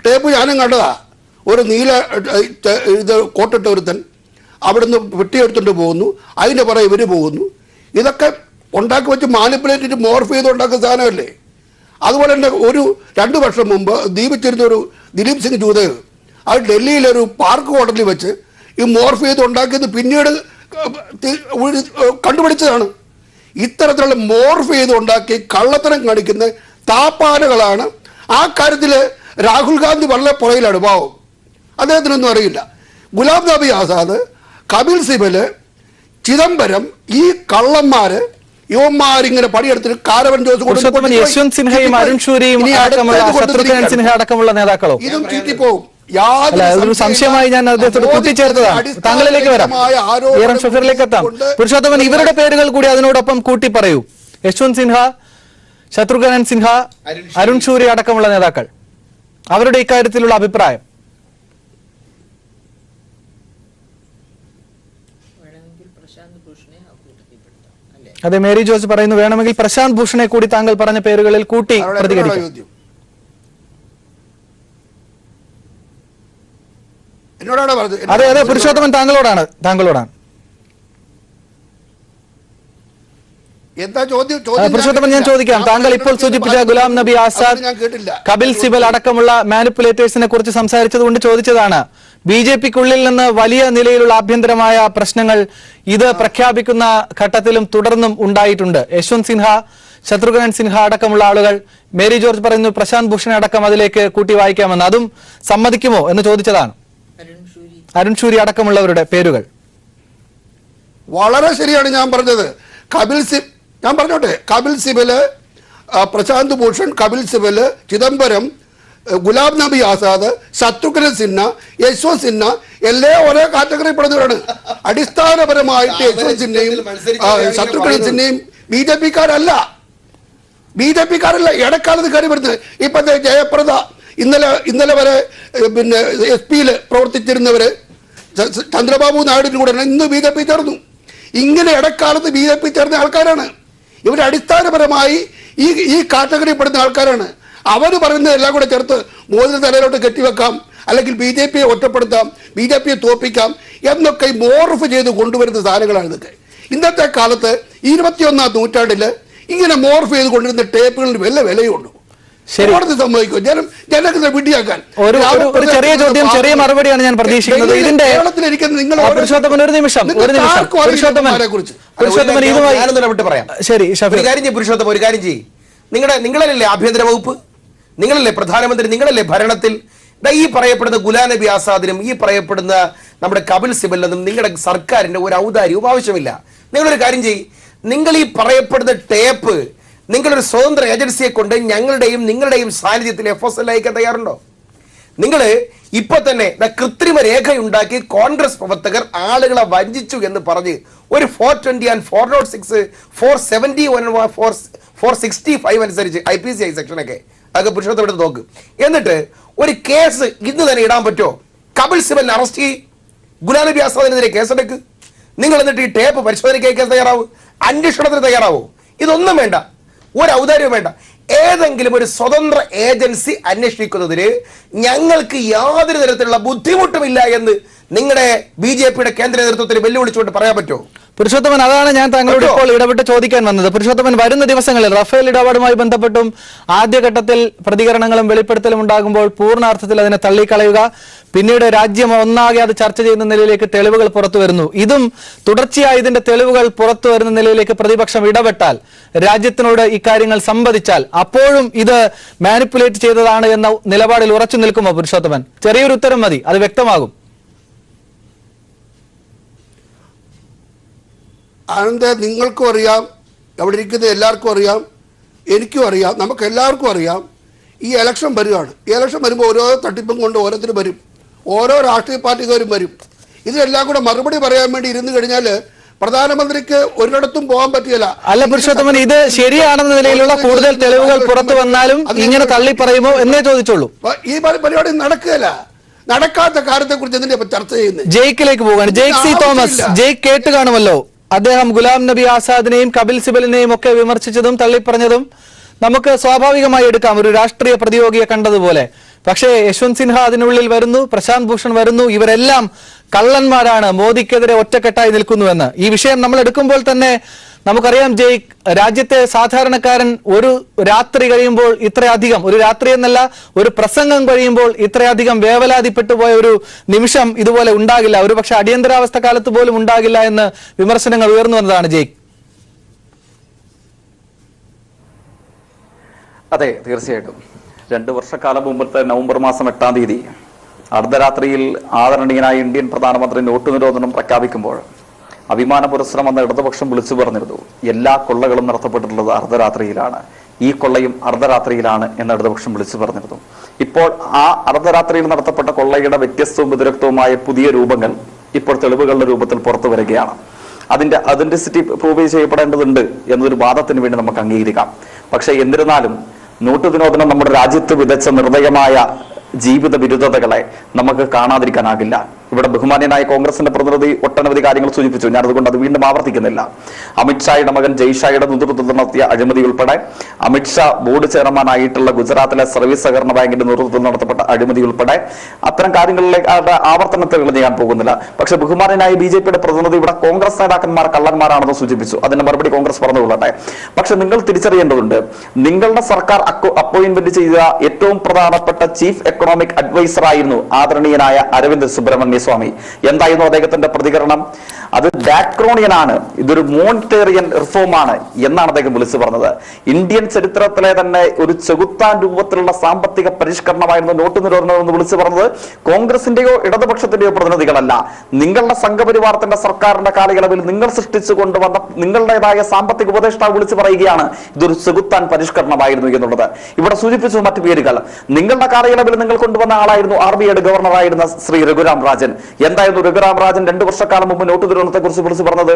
ടേപ്പ് ഞാനും കണ്ടതാ. ഒരു നീല ഇത് കോട്ടിട്ട ഒരുത്തൻ അവിടുന്ന് പെട്ടി എടുത്തുകൊണ്ട് പോകുന്നു, അതിൻ്റെ പുറകെ ഇവർ പോകുന്നു. ഇതൊക്കെ ഉണ്ടാക്കി വെച്ച് മാനിപ്പുലേറ്റ് ചെയ്ത് മോർഫ് ചെയ്ത് ഉണ്ടാക്കുന്ന സാധനമല്ലേ. അതുപോലെ തന്നെ 2 വർഷം മുമ്പ് ദീപിച്ചിരുന്ന ഒരു ദിലീപ് സിംഗ് ജൂദേവ് അത് ഡൽഹിയിലൊരു പാർക്ക് ഹോട്ടലിൽ വെച്ച് ഈ മോർഫ് ചെയ്ത് ഉണ്ടാക്കിയത് പിന്നീട് കണ്ടുപിടിച്ചതാണ്. ഇത്തരത്തിലുള്ള മോർഫ് ചെയ്ത് ഉണ്ടാക്കി കള്ളത്തരം കാണിക്കുന്ന താപ്പാനകളാണ്. ആ കാര്യത്തിൽ രാഹുൽ ഗാന്ധി വളരെ പുറയിലാണ്. പാവം, അദ്ദേഹത്തിനൊന്നും അറിയില്ല. ഗുലാം നബി ആസാദ്, കപിൽ സിബൽ, ചിദംബരം, ഈ കള്ളന്മാര് യുവന്മാരിങ്ങനെ പണിയെടുത്തിട്ട് കാരവൻ ജോസ് യശ്വന്ത് സിൻഹയും അരുൺ ഷൂരിയും ശത്രുഘ്നൻ സിൻഹ അടക്കമുള്ള നേതാക്കളോ ഇതും ചീറ്റിപ്പോവും. സംശയമായി ഞാൻ അദ്ദേഹത്തോട് കൂട്ടിച്ചേർത്തതാണ്. താങ്കളിലേക്ക് വരാം, BRM ഷഫീറിലേക്ക് എത്താം. പുരുഷോത്തമൻ, ഇവരുടെ പേരുകൾ കൂടി അതിനോടൊപ്പം കൂട്ടി പറയൂ. യശ്വന്ത് സിൻഹ, ശത്രുഘ്നൻ സിൻഹ, അരുൺ ഷൂരി അടക്കമുള്ള നേതാക്കൾ, അവരുടെ ഇക്കാര്യത്തിലുള്ള അഭിപ്രായം. അതെ, മേരി ജോർജ് പറയുന്നു വേണമെങ്കിൽ പ്രശാന്ത് ഭൂഷണെ കൂടി താങ്കൾ പറഞ്ഞ പേരുകളിൽ കൂട്ടി പ്രതികരിക്കും. അതെ അതെ, പുരുഷോത്തമൻ താങ്കളോടാണ്. എന്താ ചോദ്യം? പുരുഷോത്തമൻ, ഞാൻ ചോദിക്കാം. താങ്കൾ ഇപ്പോൾ സൂചിപ്പിച്ച ഗുലാം നബി ആസാദ്, കപിൽ സിബൽ അടക്കമുള്ള മാനിപ്പുലേറ്റേഴ്സിനെ കുറിച്ച് സംസാരിച്ചത് കൊണ്ട് ചോദിച്ചതാണ്. BJPക്കുള്ളിൽ നിന്ന് വലിയ നിലയിലുള്ള ആഭ്യന്തരമായ പ്രശ്നങ്ങൾ ഇത് പ്രഖ്യാപിക്കുന്ന ഘട്ടത്തിലും തുടർന്നും ഉണ്ടായിട്ടുണ്ട്. യശ്വന്ത് സിൻഹ, ശത്രുഘ്നൻ സിൻഹ അടക്കമുള്ള ആളുകൾ, മേരി ജോർജ് പറയുന്നു പ്രശാന്ത് ഭൂഷണെ അടക്കം അതിലേക്ക് കൂട്ടി വായിക്കാമെന്ന്. അതും സമ്മതിക്കുമോ എന്ന് ചോദിച്ചതാണ്. അരുൺ ഷൂരി അടക്കമുള്ളവരുടെ പേരുകൾ വളരെ ശരിയാണ് ഞാൻ പറഞ്ഞത്. ഞാൻ പറഞ്ഞോട്ടെ, കപിൽ സിബല്, പ്രശാന്ത് ഭൂഷൺ, കപിൽ സിബല്, ചിദംബരം, ഗുലാം നബി ആസാദ്, ശത്രുഘ്നൻ സിൻഹ, യശ്വന്ത് സിൻഹ എല്ലാം ഒരേ കാറ്റഗറി പെടുന്നവരാണ്. അടിസ്ഥാനപരമായിട്ട് യശ്വന്ത് സിൻഹയും ശത്രുഘ്നൻ സിൻഹയും BJPക്കാരല്ല. ഇടക്കാലത്ത് കയറി വരുന്നത്. ഇപ്പോഴത്തെ ജയപ്രദ, ഇന്നലെ വരെ പിന്നെ SP-യിൽ പ്രവർത്തിച്ചിരുന്നവര് ചന്ദ്രബാബു നായിഡുവിന് കൂടെ ഇന്ന് BJP ചേർന്നു. ഇങ്ങനെ ഇടക്കാലത്ത് BJP ചേർന്ന ആൾക്കാരാണ് ഇവർ. അടിസ്ഥാനപരമായി ഈ കാറ്റഗറി പെടുന്ന ആൾക്കാരാണ്. അവർ പറയുന്നത് എല്ലാം കൂടെ ചേർത്ത് മോദിയുടെ തലയിലോട്ട് കെട്ടിവെക്കാം, അല്ലെങ്കിൽ BJPയെ ഒറ്റപ്പെടുത്താം, BJPയെ തോപ്പിക്കാം എന്നൊക്കെ മോർഫ് ചെയ്ത് കൊണ്ടുവരുന്ന സാധനങ്ങളാണ് ഇതൊക്കെ. ഇന്നത്തെ കാലത്ത് 21ാം നൂറ്റാണ്ടിൽ ഇങ്ങനെ മോർഫ് ചെയ്ത് കൊണ്ടിരുന്ന ടേപ്പുകളിന് വല്ല വിലയുണ്ടോ? ശരി. കോടതി സമ്മതിക്കും ജനങ്ങളെ വിഡ്ഢിയാക്കാൻ. ഒരു ചെറിയ ചോദ്യം, ചെറിയ മറുപടിയാണ് ഞാൻ പ്രതീക്ഷിക്കുന്നത്. ഇതിന്റെ കേരളത്തിലിരിക്കുന്ന നിങ്ങൾ പുരുഷോത്തമൻ ഒരു നിമിഷം പുരുഷോത്തമൻ ഇതുമായി വിട്ട് പറയാം. ശരി ഷഫീർ, ഒരു കാര്യം ചെയ്യും പുരുഷോത്തമൻ, ഒരു കാര്യം ചെയ്യും. നിങ്ങളല്ലേ ആഭ്യന്തര വകുപ്പ്, നിങ്ങളല്ലേ പ്രധാനമന്ത്രി, നിങ്ങളല്ലേ ഭരണത്തിൽ. ഈ പറയപ്പെടുന്ന ഗുലാം നബി ആസാദിനും ഈ പറയപ്പെടുന്ന നമ്മുടെ കപിൽ സിബലിനും നിങ്ങളുടെ സർക്കാരിന്റെ ഒരു ഔദാര്യവും ആവശ്യമില്ല. നിങ്ങളൊരു കാര്യം ചെയ്യും, നിങ്ങൾ ഈ പറയപ്പെടുന്ന ടേപ്പ് നിങ്ങളൊരു സ്വതന്ത്ര ഏജൻസിയെ കൊണ്ട് ഞങ്ങളുടെയും നിങ്ങളുടെയും സാന്നിധ്യത്തിൽ FSL അയക്കാൻ തയ്യാറുണ്ടോ? നിങ്ങൾ ഇപ്പൊ തന്നെ കൃത്രിമ രേഖയുണ്ടാക്കി കോൺഗ്രസ് പ്രവർത്തകർ ആളുകളെ വഞ്ചിച്ചു എന്ന് പറഞ്ഞ് ഒരു 420 and 406 470 465 അനുസരിച്ച് IPCI സെക്ഷനൊക്കെ അതൊക്കെ പുരുഷോത്തം എടുത്ത് നോക്ക്. എന്നിട്ട് ഒരു കേസ് ഇന്ന് തന്നെ ഇടാൻ പറ്റുമോ? കപിൽ സിബലിനെ അറസ്റ്റ് ചെയ്യും, ഗുലാം നബി ആസാദിനെതിരെ കേസെടുക്ക്. നിങ്ങൾ എന്നിട്ട് ഈ ടേപ്പ് പരിശോധനയ്ക്ക് അയക്കാൻ തയ്യാറാവും, അന്വേഷണത്തിന് തയ്യാറാവോ? ഇതൊന്നും വേണ്ട, ഒരു ഔദാര്യവും വേണ്ട. ഏതെങ്കിലും ഒരു സ്വതന്ത്ര ഏജൻസി അന്വേഷിക്കുന്നതിന് ഞങ്ങൾക്ക് യാതൊരു തരത്തിലുള്ള ബുദ്ധിമുട്ടുമില്ല എന്ന് നിങ്ങളുടെ BJPയുടെ കേന്ദ്ര നേതൃത്വത്തിന് വെല്ലുവിളിച്ചുകൊണ്ട് പറയാൻ പറ്റുമോ? പുരുഷോത്തമൻ, അതാണ് ഞാൻ താങ്കളോട് ഇപ്പോൾ ഇടപെട്ട് ചോദിക്കാൻ വന്നത്. പുരുഷോത്തമൻ, വരുന്ന ദിവസങ്ങളിൽ റഫേൽ ഇടപാടുമായി ബന്ധപ്പെട്ടും ആദ്യഘട്ടത്തിൽ പ്രതികരണങ്ങളും വെളിപ്പെടുത്തലും ഉണ്ടാകുമ്പോൾ പൂർണ്ണാർത്ഥത്തിൽ അതിനെ തള്ളിക്കളയുക, പിന്നീട് രാജ്യം ഒന്നാകെ അത് ചർച്ച ചെയ്യുന്ന നിലയിലേക്ക് തെളിവുകൾ പുറത്തു വരുന്നു. ഇതും തുടർച്ചയായി ഇതിന്റെ തെളിവുകൾ പുറത്തു വരുന്ന നിലയിലേക്ക് പ്രതിപക്ഷം ഇടപെട്ടാൽ, രാജ്യത്തിനോട് ഇക്കാര്യങ്ങൾ സംവദിച്ചാൽ, അപ്പോഴും ഇത് മാനിപ്പുലേറ്റ് ചെയ്തതാണ് എന്ന നിലപാടിൽ ഉറച്ചു നിൽക്കുമോ പുരുഷോത്തമൻ? ചെറിയൊരു ഉത്തരം മതി, അത് വ്യക്തമാകും. അനന്ത, നിങ്ങൾക്കും അറിയാം, അവിടെ ഇരിക്കുന്ന എല്ലാവർക്കും അറിയാം, എനിക്കും അറിയാം, നമുക്ക് എല്ലാവർക്കും അറിയാം. ഈ ഇലക്ഷൻ വരികയാണ്. ഈ ഇലക്ഷൻ വരുമ്പോൾ ഓരോ തട്ടിപ്പും കൊണ്ട് ഓരോരുത്തരും വരും, ഓരോ രാഷ്ട്രീയ പാർട്ടിക്കാരും വരും. ഇതിനെല്ലാം കൂടെ മറുപടി പറയാൻ വേണ്ടി ഇരുന്ന് കഴിഞ്ഞാൽ പ്രധാനമന്ത്രിക്ക് ഒരിടത്തും പോകാൻ പറ്റില്ല. അല്ല പുരുഷോത്തമൻ, ഇത് ശരിയാണെന്ന നിലയിലുള്ള കൂടുതൽ തെളിവുകൾ പുറത്തു വന്നാലും ഇങ്ങനെ തള്ളി പറയുമോ എന്നേ ചോദിച്ചോളൂ. ഈ പരിപാടി നടക്കുകയല്ല. നടക്കാത്ത കാര്യത്തെ കുറിച്ച് എന്തിനാ ചർച്ച ചെയ്യുന്നത്? ജയിക്കിലേക്ക് പോവുകയാണ്. ജെയ്ക് സി തോമസ്, ജെയ്ക് കേട്ട് കാണുമല്ലോ. അദ്ദേഹം ഗുലാം നബി ആസാദിനെയും കപിൽ സിബലിനെയും ഒക്കെ വിമർശിച്ചതും തള്ളിപ്പറഞ്ഞതും നമുക്ക് സ്വാഭാവികമായി എടുക്കാം, ഒരു രാഷ്ട്രീയ പ്രതിയോഗിയെ കണ്ടതുപോലെ. പക്ഷേ യശ്വന്ത് സിൻഹ അതിനുള്ളിൽ വരുന്നു, പ്രശാന്ത് ഭൂഷൺ വരുന്നു. ഇവരെല്ലാം കള്ളന്മാരാണ്, മോദിക്കെതിരെ ഒറ്റക്കെട്ടായി നിൽക്കുന്നുവെന്ന്. ഈ വിഷയം നമ്മൾ എടുക്കുമ്പോൾ തന്നെ നമുക്കറിയാം ജയ്ക്ക്, രാജ്യത്തെ സാധാരണക്കാരൻ ഒരു രാത്രി കഴിയുമ്പോൾ ഇത്രയധികം, ഒരു രാത്രി എന്നല്ല ഒരു പ്രസംഗം കഴിയുമ്പോൾ ഇത്രയധികം വേവലാതിപ്പെട്ടു പോയ ഒരു നിമിഷം ഇതുപോലെ ഉണ്ടാകില്ല, ഒരു പക്ഷെ അടിയന്തരാവസ്ഥ കാലത്ത് പോലും ഉണ്ടാകില്ല എന്ന് വിമർശനങ്ങൾ ഉയർന്നു വന്നതാണ് ജയ്ക്ക്. അതെ, തീർച്ചയായിട്ടും. 2 വർഷക്കാലം മുമ്പത്തെ നവംബർ മാസം 8-ാം തീയതി അർദ്ധരാത്രിയിൽ ആദരണീയനായ ഇന്ത്യൻ പ്രധാനമന്ത്രി നോട്ട് നിരോധനം പ്രഖ്യാപിക്കുമ്പോൾ അഭിമാന പുരസ്സരം എന്ന ഇടതുപക്ഷം വിളിച്ചു പറഞ്ഞിരുന്നു, എല്ലാ കൊള്ളകളും നടത്തപ്പെട്ടിട്ടുള്ളത് അർദ്ധരാത്രിയിലാണ്, ഈ കൊള്ളയും അർദ്ധരാത്രിയിലാണ് എന്ന് ഇടതുപക്ഷം വിളിച്ചു പറഞ്ഞിരുന്നു. ഇപ്പോൾ ആ അർദ്ധരാത്രിയിൽ നടത്തപ്പെട്ട കൊള്ളയുടെ വ്യത്യസ്തവും വിദഗ്ധവുമായ പുതിയ രൂപങ്ങൾ ഇപ്പോൾ തെളിവുകളുടെ രൂപത്തിൽ പുറത്തു വരികയാണ്. അതിന്റെ അതെന്റിസിറ്റി പ്രൂവ് ചെയ്യപ്പെടേണ്ടതുണ്ട് എന്നൊരു വാദത്തിന് വേണ്ടി നമുക്ക് അംഗീകരിക്കാം. പക്ഷെ എന്നിരുന്നാലും നോട്ട് നിരോധനം നമ്മുടെ രാജ്യത്ത് വിതച്ച നിർദ്ദയമായ ജീവിത വിരുദ്ധതകളെ നമുക്ക് കാണാതിരിക്കാനാകില്ല. ഇവിടെ ബഹുമാന്യനായ കോൺഗ്രസിന്റെ പ്രതിനിധി ഒട്ടനവധി കാര്യങ്ങൾ സൂചിപ്പിച്ചു, ഞാനതുകൊണ്ട് അത് വീണ്ടും ആവർത്തിക്കുന്നില്ല. അമിത്ഷായുടെ മകൻ ജയ്ഷായുടെ നേതൃത്വത്തിൽ നടത്തിയ അഴിമതി ഉൾപ്പെടെ, അമിത്ഷാ ബോർഡ് ചെയർമാനായിട്ടുള്ള ഗുജറാത്തിലെ സർവീസ് സഹകരണ ബാങ്കിന്റെ നേതൃത്വത്തിൽ നടത്തപ്പെട്ട അഴിമതി ഉൾപ്പെടെ അത്തരം കാര്യങ്ങളിലേക്ക് ആവർത്തനത്തിൽ ഞാൻ പോകുന്നില്ല. പക്ഷെ ബഹുമാന്യനായ BJPയുടെ പ്രതിനിധി ഇവിടെ കോൺഗ്രസ് നേതാക്കന്മാർ കള്ളന്മാരാണെന്ന് സൂചിപ്പിച്ചു. അതിന്റെ മറുപടി കോൺഗ്രസ് പറഞ്ഞുകൊള്ളട്ടെ. പക്ഷെ നിങ്ങൾ തിരിച്ചറിയേണ്ടതുണ്ട്, നിങ്ങളുടെ സർക്കാർ അപ്പോയിന്റ്മെന്റ് ചെയ്ത ഏറ്റവും പ്രധാനപ്പെട്ട ചീഫ് എക്കണോമിക് അഡ്വൈസർ ആയിരുന്നു ആദരണീയനായ അരവിന്ദ് സുബ്രഹ്മണ്യ സ്വാമി. എന്തായിരുന്നു അദ്ദേഹത്തിന്റെ പ്രതികരണം? അത് ഡാക്രോണിയനാണ്, ഇതൊരു മോണിറ്റേറിയൻ റിഫോമാണ് എന്നാണ് അദ്ദേഹം വിളിച്ചു പറഞ്ഞത്. ഇന്ത്യൻ ചരിത്രത്തിലെ തന്നെ ഒരു ചെകുത്താൻ രൂപത്തിലുള്ള സാമ്പത്തിക പരിഷ്കരണമായിരുന്നു നോട്ട് നിരോധനം എന്ന് വിളിച്ചു പറഞ്ഞത് കോൺഗ്രസിന്റെയോ ഇടതുപക്ഷത്തിന്റെയോ പ്രതിനിധികളല്ല. നിങ്ങളുടെ സംഘപരിവാരത്തിന്റെ സർക്കാരിന്റെ കാലയളവിൽ നിങ്ങൾ സൃഷ്ടിച്ചു കൊണ്ടുവന്ന നിങ്ങളുടേതായ സാമ്പത്തിക ഉപദേഷ്ടാവ് വിളിച്ചു പറയുകയാണ് ഇതൊരു ചെകുത്താൻ പരിഷ്കരണമായിരുന്നു എന്നുള്ളത്. ഇവിടെ സൂചിപ്പിച്ചു മറ്റു പേരുകൾ. നിങ്ങളുടെ കാലയളവിൽ നിങ്ങൾ കൊണ്ടുവന്ന ആളായിരുന്നു RBIയുടെ ഗവർണറായിരുന്ന ശ്രീ രഘുറാം രാജൻ. എന്തായിരുന്നു രഘുറാം രാജൻ 2 വർഷക്കാലം മുമ്പ് നോട്ട് നിരോധനത്തെ കുറിച്ച് വിളിച്ചു പറഞ്ഞത്?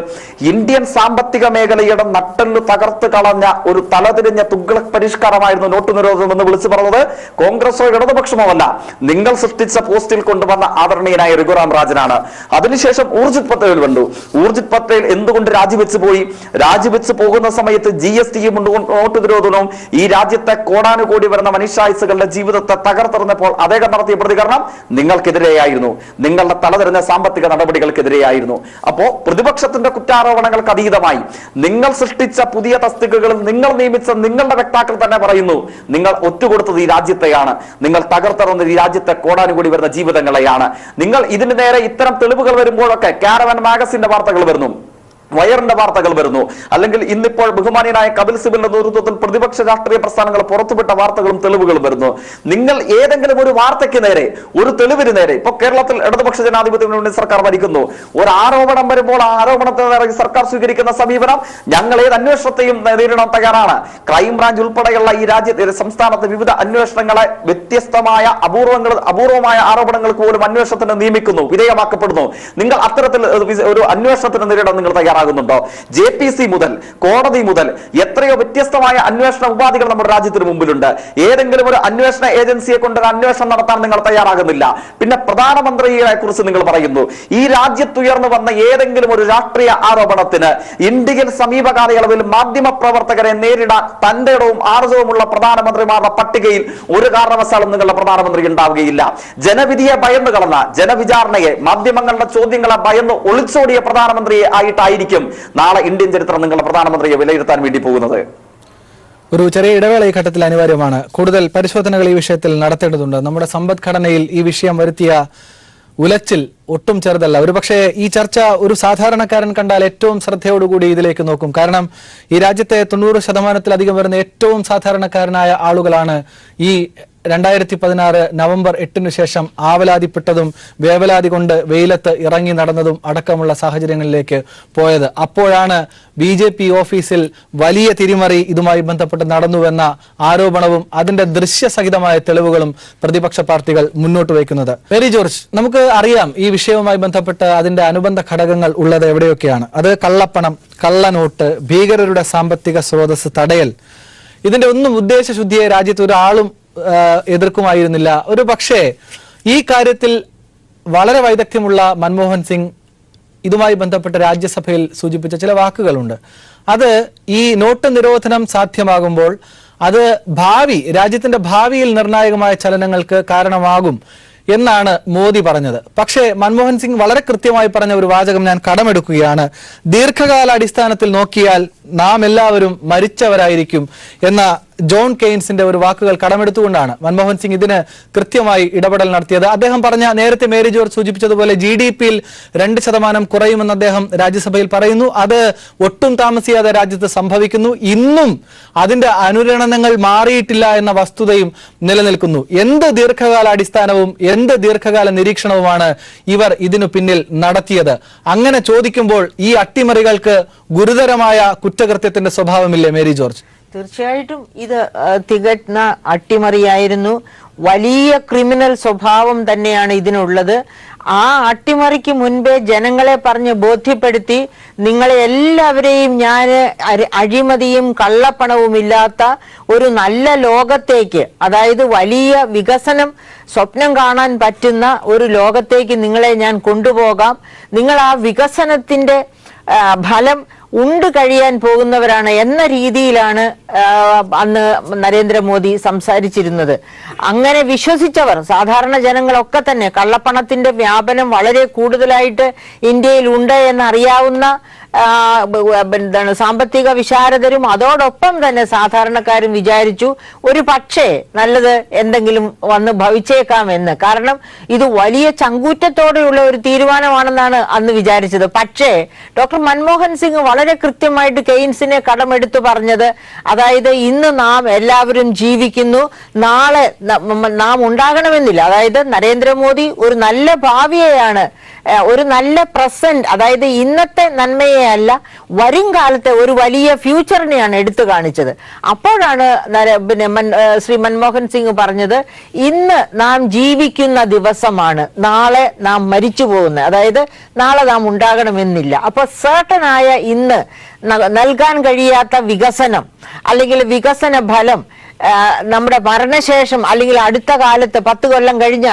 ഇന്ത്യൻ സാമ്പത്തിക മേഖലയുടെ നട്ടെല്ല് തകർത്ത് കളഞ്ഞ ഒരു തലതിരിഞ്ഞ തുഗ്ലക് പരിഷ്കാരമായിരുന്നു നോട്ട് നിരോധനം എന്ന് വിളിച്ചു പറഞ്ഞത് കോൺഗ്രസോ ഇടതുപക്ഷമോ അല്ല, നിങ്ങൾ സൃഷ്ടിച്ച പോസ്റ്റിൽ കൊണ്ടുവന്ന ആദരണീയനായ രഘുറാം രാജനാണ്. അതിനുശേഷം ഊർജിത് പട്ടേൽ വന്നു. ഊർജിത് പട്ടേൽ എന്തുകൊണ്ട് രാജിവെച്ച് പോയി? രാജിവെച്ച് പോകുന്ന സമയത്ത് GSTയും നോട്ട് നിരോധനവും ഈ രാജ്യത്തെ കോടാനുകോടി വരുന്ന മനുഷ്യായുസ്സുകളുടെ ജീവിതത്തെ തകർത്തെറിഞ്ഞപ്പോൾ അദ്ദേഹം നടത്തിയ പ്രതികരണം നിങ്ങൾക്കെതിരെയായിരുന്നു. നിങ്ങൾ നിങ്ങളുടെ തലതിരിഞ്ഞ സാമ്പത്തിക നടപടികൾക്കെതിരെയായിരുന്നു. അപ്പോ പ്രതിപക്ഷത്തിന്റെ കുറ്റാരോപണങ്ങൾക്ക് അതീതമായി നിങ്ങൾ സൃഷ്ടിച്ച പുതിയ തസ്തികകളിൽ നിങ്ങൾ നിയമിച്ച നിങ്ങളുടെ വക്താക്കൾ തന്നെ പറയുന്നു നിങ്ങൾ ഒറ്റുകൊടുത്തത് ഈ രാജ്യത്തെയാണ്, നിങ്ങൾ തകർത്തറുന്നത് ഈ രാജ്യത്തെ കോടാനുകൂടി വരുന്ന ജീവിതങ്ങളെയാണ്. നിങ്ങൾ ഇതിന് നേരെ ഇത്തരം തെളിവുകൾ വരുമ്പോഴൊക്കെ കാരവൻ മാഗസിന്റെ വാർത്തകൾ വരുന്നു, വയറിന്റെ വാർത്തകൾ വരുന്നു, അല്ലെങ്കിൽ ഇന്നിപ്പോൾ ബഹുമാനിയനായ കപിൽ സിബലിന്റെ നേതൃത്വത്തിൽ പ്രതിപക്ഷ രാഷ്ട്രീയ പ്രസ്ഥാനങ്ങൾ പുറത്തുവിട്ട വാർത്തകളും തെളിവുകളും വരുന്നു. നിങ്ങൾ ഏതെങ്കിലും ഒരു വാർത്തയ്ക്ക് നേരെ, ഒരു തെളിവിന് നേരെ, ഇപ്പൊ കേരളത്തിൽ ഇടതുപക്ഷ ജനാധിപത്യ മുന്നണി സർക്കാർ ഭരിക്കുന്നു, ഒരു ആരോപണം വരുമ്പോൾ ആ ആരോപണത്തിന് നേരെ സർക്കാർ സ്വീകരിക്കുന്ന സമീപനം ഞങ്ങൾ ഏത് അന്വേഷണത്തെയും നേരിടാൻ തയ്യാറാണ്. ക്രൈംബ്രാഞ്ച് ഉൾപ്പെടെയുള്ള ഈ രാജ്യത്തെ സംസ്ഥാനത്തെ വിവിധ അന്വേഷണങ്ങളെ വ്യത്യസ്തമായ അപൂർവമായ ആരോപണങ്ങൾക്ക് പോലും അന്വേഷണത്തിന് നിയമിക്കുന്നു, വിധേയമാക്കപ്പെടുന്നു. നിങ്ങൾ അത്തരത്തിൽ ഒരു അന്വേഷണത്തിന് നേരിടാൻ നിങ്ങൾ തയ്യാറാണ് ുന്നുണ്ടോ? JPC മുതൽ കോടതി മുതൽ എത്രയോ വ്യത്യസ്തമായ അന്വേഷണ ഉപാധികൾ നമ്മുടെ രാജ്യത്തിന് മുമ്പിലുണ്ട്. ഏതെങ്കിലും ഒരു അന്വേഷണ ഏജൻസിയെ കൊണ്ട് ഒരു അന്വേഷണം നടത്താൻ നിങ്ങൾ തയ്യാറാകുന്നില്ല. പിന്നെ പ്രധാനമന്ത്രിയെ കുറിച്ച് നിങ്ങൾ പറയുന്നു. ഈ രാജ്യത്തുയർന്നു വന്ന ഏതെങ്കിലും ഒരു രാഷ്ട്രീയ ആരോപണത്തിന് ഇന്ത്യയിൽ സമീപകാലയളവിൽ മാധ്യമ പ്രവർത്തകരെ നേരിടാൻ തന്റെ ഇടവും ആർജവുമുള്ള പ്രധാനമന്ത്രിമാരുടെ പട്ടികയിൽ ഒരു കാരണവശാലും നിങ്ങളുടെ പ്രധാനമന്ത്രി ഉണ്ടാവുകയില്ല. ജനവിധിയെ ഭയന്നു കളന്ന, ജനവിചാരണയെ, മാധ്യമങ്ങളുടെ ചോദ്യങ്ങളെ ഭയന്ന് ഒളിച്ചോടിയ പ്രധാനമന്ത്രിയെ ആയിട്ടായിരിക്കും നാളെ ഇന്ത്യൻ ചരിത്രം നിങ്ങളുടെ പ്രധാനമന്ത്രിയെ വിലയിരുത്താൻ വേണ്ടി പോകുന്നത്. ഒരു ചെറിയ ഇടവേള ഈ ഘട്ടത്തിൽ അനിവാര്യമാണ്. കൂടുതൽ പരിശോധനകൾ ഈ വിഷയത്തിൽ നടത്തേണ്ടതുണ്ട്. നമ്മുടെ സമ്പദ്ഘടനയിൽ ഈ വിഷയം വരുത്തിയ ഉലച്ചിൽ ഒട്ടും ചെറുതല്ല. ഒരുപക്ഷെ ഈ ചർച്ച ഒരു സാധാരണക്കാരൻ കണ്ടാൽ ഏറ്റവും ശ്രദ്ധയോടുകൂടി ഇതിലേക്ക് നോക്കും. കാരണം ഈ രാജ്യത്തെ 90% വരുന്ന ഏറ്റവും സാധാരണക്കാരനായ ആളുകളാണ് ഈ 2016 നവംബർ 8 ശേഷം ആവലാതിപ്പെട്ടതും വേവലാതി കൊണ്ട് വെയിലത്ത് ഇറങ്ങി നടന്നതും അടക്കമുള്ള സാഹചര്യങ്ങളിലേക്ക് പോയത്. അപ്പോഴാണ് BJP ഓഫീസിൽ വലിയ തിരിമറി ഇതുമായി ബന്ധപ്പെട്ട് നടന്നുവെന്ന ആരോപണവും അതിന്റെ ദൃശ്യസഹിതമായ തെളിവുകളും പ്രതിപക്ഷ പാർട്ടികൾ മുന്നോട്ട് വയ്ക്കുന്നത്. മേരി ജോർജ്, നമുക്ക് അറിയാം ഈ വിഷയവുമായി ബന്ധപ്പെട്ട് അതിന്റെ അനുബന്ധ ഘടകങ്ങൾ ഉള്ളത് എവിടെയൊക്കെയാണ്. അത് കള്ളപ്പണം, കള്ളനോട്ട്, ഭീകരരുടെ സാമ്പത്തിക സ്രോതസ് തടയൽ. ഇതിന്റെ ഒന്നും ഉദ്ദേശശുദ്ധിയെ രാജ്യത്ത് ഒരാളും എതിർക്കുമായിരുന്നില്ല. ഒരു പക്ഷേ ഈ കാര്യത്തിൽ വളരെ വൈദഗ്ധ്യമുള്ള മൻമോഹൻ സിംഗ് ഇതുമായി ബന്ധപ്പെട്ട് രാജ്യസഭയിൽ സൂചിപ്പിച്ച ചില വാക്കുകളുണ്ട്. അത് ഈ നോട്ട് നിരോധനം സാധ്യമാകുമ്പോൾ അത് രാജ്യത്തിന്റെ ഭാവിയിൽ നിർണായകമായ ചലനങ്ങൾക്ക് കാരണമാകും എന്നാണ് മോദി പറഞ്ഞത്. പക്ഷേ മൻമോഹൻ സിംഗ് വളരെ കൃത്യമായി പറഞ്ഞ ഒരു വാചകം ഞാൻ കടമെടുക്കുകയാണ്. ദീർഘകാലാടിസ്ഥാനത്തിൽ നോക്കിയാൽ നാം എല്ലാവരും മരിച്ചവരായിരിക്കും എന്ന ജോൺ കെയ്ൻസിന്റെ ഒരു വാക്കുകൾ കടമെടുത്തുകൊണ്ടാണ് മൻമോഹൻ സിംഗ് ഇതിന് കൃത്യമായി ഇടപെടൽ നടത്തിയത്. അദ്ദേഹം പറഞ്ഞ, നേരത്തെ മേരി ജോർജ് സൂചിപ്പിച്ചതുപോലെ GDP-യിൽ 2% കുറയുമെന്ന് അദ്ദേഹം രാജ്യസഭയിൽ പറയുന്നു. അത് ഒട്ടും താമസിയാതെ രാജ്യത്ത് സംഭവിക്കുന്നു. ഇന്നും അതിന്റെ അനുരണനങ്ങൾ മാറിയിട്ടില്ല എന്ന വസ്തുതയും നിലനിൽക്കുന്നു. എന്ത് ദീർഘകാലാടിസ്ഥാനവും എന്ത് ദീർഘകാല നിരീക്ഷണവുമാണ് ഇവർ ഇതിനു പിന്നിൽ നടത്തിയത്? അങ്ങനെ ചോദിക്കുമ്പോൾ ഈ അട്ടിമറികൾക്ക് ഗുരുതരമായ കുറ്റകൃത്യത്തിന്റെ സ്വഭാവമില്ലേ മേരി ജോർജ്? തീർച്ചയായിട്ടും ഇത് തികഞ്ഞ അട്ടിമറിയായിരുന്നു. വലിയ ക്രിമിനൽ സ്വഭാവം തന്നെയാണ് ഇതിനുള്ളത്. ആ അട്ടിമറിക്ക് മുൻപേ ജനങ്ങളെ പറഞ്ഞ് ബോധ്യപ്പെടുത്തി നിങ്ങളെ എല്ലാവരെയും ഞാൻ അഴിമതിയും കള്ളപ്പണവും ഇല്ലാത്ത ഒരു നല്ല ലോകത്തേക്ക്, അതായത് വലിയ വികസനം സ്വപ്നം കാണാൻ പറ്റുന്ന ഒരു ലോകത്തേക്ക് നിങ്ങളെ ഞാൻ കൊണ്ടുപോകാം, നിങ്ങൾ ആ വികസനത്തിന്റെ ഫലം ഉണ്ട് കഴിയാൻ പോകുന്നവരാണ് എന്ന രീതിയിലാണ് അന്ന് നരേന്ദ്രമോദി സംസാരിച്ചിരുന്നത്. അങ്ങനെ വിശ്വസിച്ചവർ, സാധാരണ ജനങ്ങളൊക്കെ തന്നെ, കള്ളപ്പണത്തിന്റെ വ്യാപനം വളരെ കൂടുതലായിട്ട് ഇന്ത്യയിൽ ഉണ്ട് എന്നറിയാവുന്ന സാമ്പത്തിക വിശാരദരും അതോടൊപ്പം തന്നെ സാധാരണക്കാരും വിചാരിച്ചു ഒരു പക്ഷേ നല്ലത് എന്തെങ്കിലും വന്ന് ഭവിച്ചേക്കാമെന്ന്. കാരണം ഇത് വലിയ ചങ്കൂറ്റത്തോടെയുള്ള ഒരു തീരുമാനമാണെന്നാണ് അന്ന് വിചാരിച്ചത്. പക്ഷേ ഡോക്ടർ മൻമോഹൻ സിംഗ് വളരെ കൃത്യമായിട്ട് കെയ്ൻസിനെ കടമെടുത്തു പറഞ്ഞത്, അതായത് ഇന്ന് നാം എല്ലാവരും ജീവിക്കുന്നു, നാളെ നാം ഉണ്ടാകണമെന്നില്ല. അതായത് നരേന്ദ്രമോദി ഒരു നല്ല ഭാവിയെയാണ്, ഒരു നല്ല പ്രസന്റ്, അതായത് ഇന്നത്തെ നന്മയെ അല്ല വരും കാലത്തെ ഒരു വലിയ ഫ്യൂച്ചറിനെയാണ് എടുത്തു കാണിച്ചത്. അപ്പോഴാണ് ശ്രീ മൻമോഹൻ സിംഗ് പറഞ്ഞത്, ഇന്ന് നാം ജീവിക്കുന്ന ദിവസമാണ്, നാളെ നാം മരിച്ചു പോകുന്നത്, അതായത് നാളെ നാം ഉണ്ടാകണമെന്നില്ല. അപ്പൊ സർട്ടനായ ഇന്ന് നൽകാൻ കഴിയാത്ത വികസനം അല്ലെങ്കിൽ വികസന ഫലം നമ്മുടെ മരണശേഷം അല്ലെങ്കിൽ അടുത്ത കാലത്ത് 10 കൊല്ലം കഴിഞ്ഞ്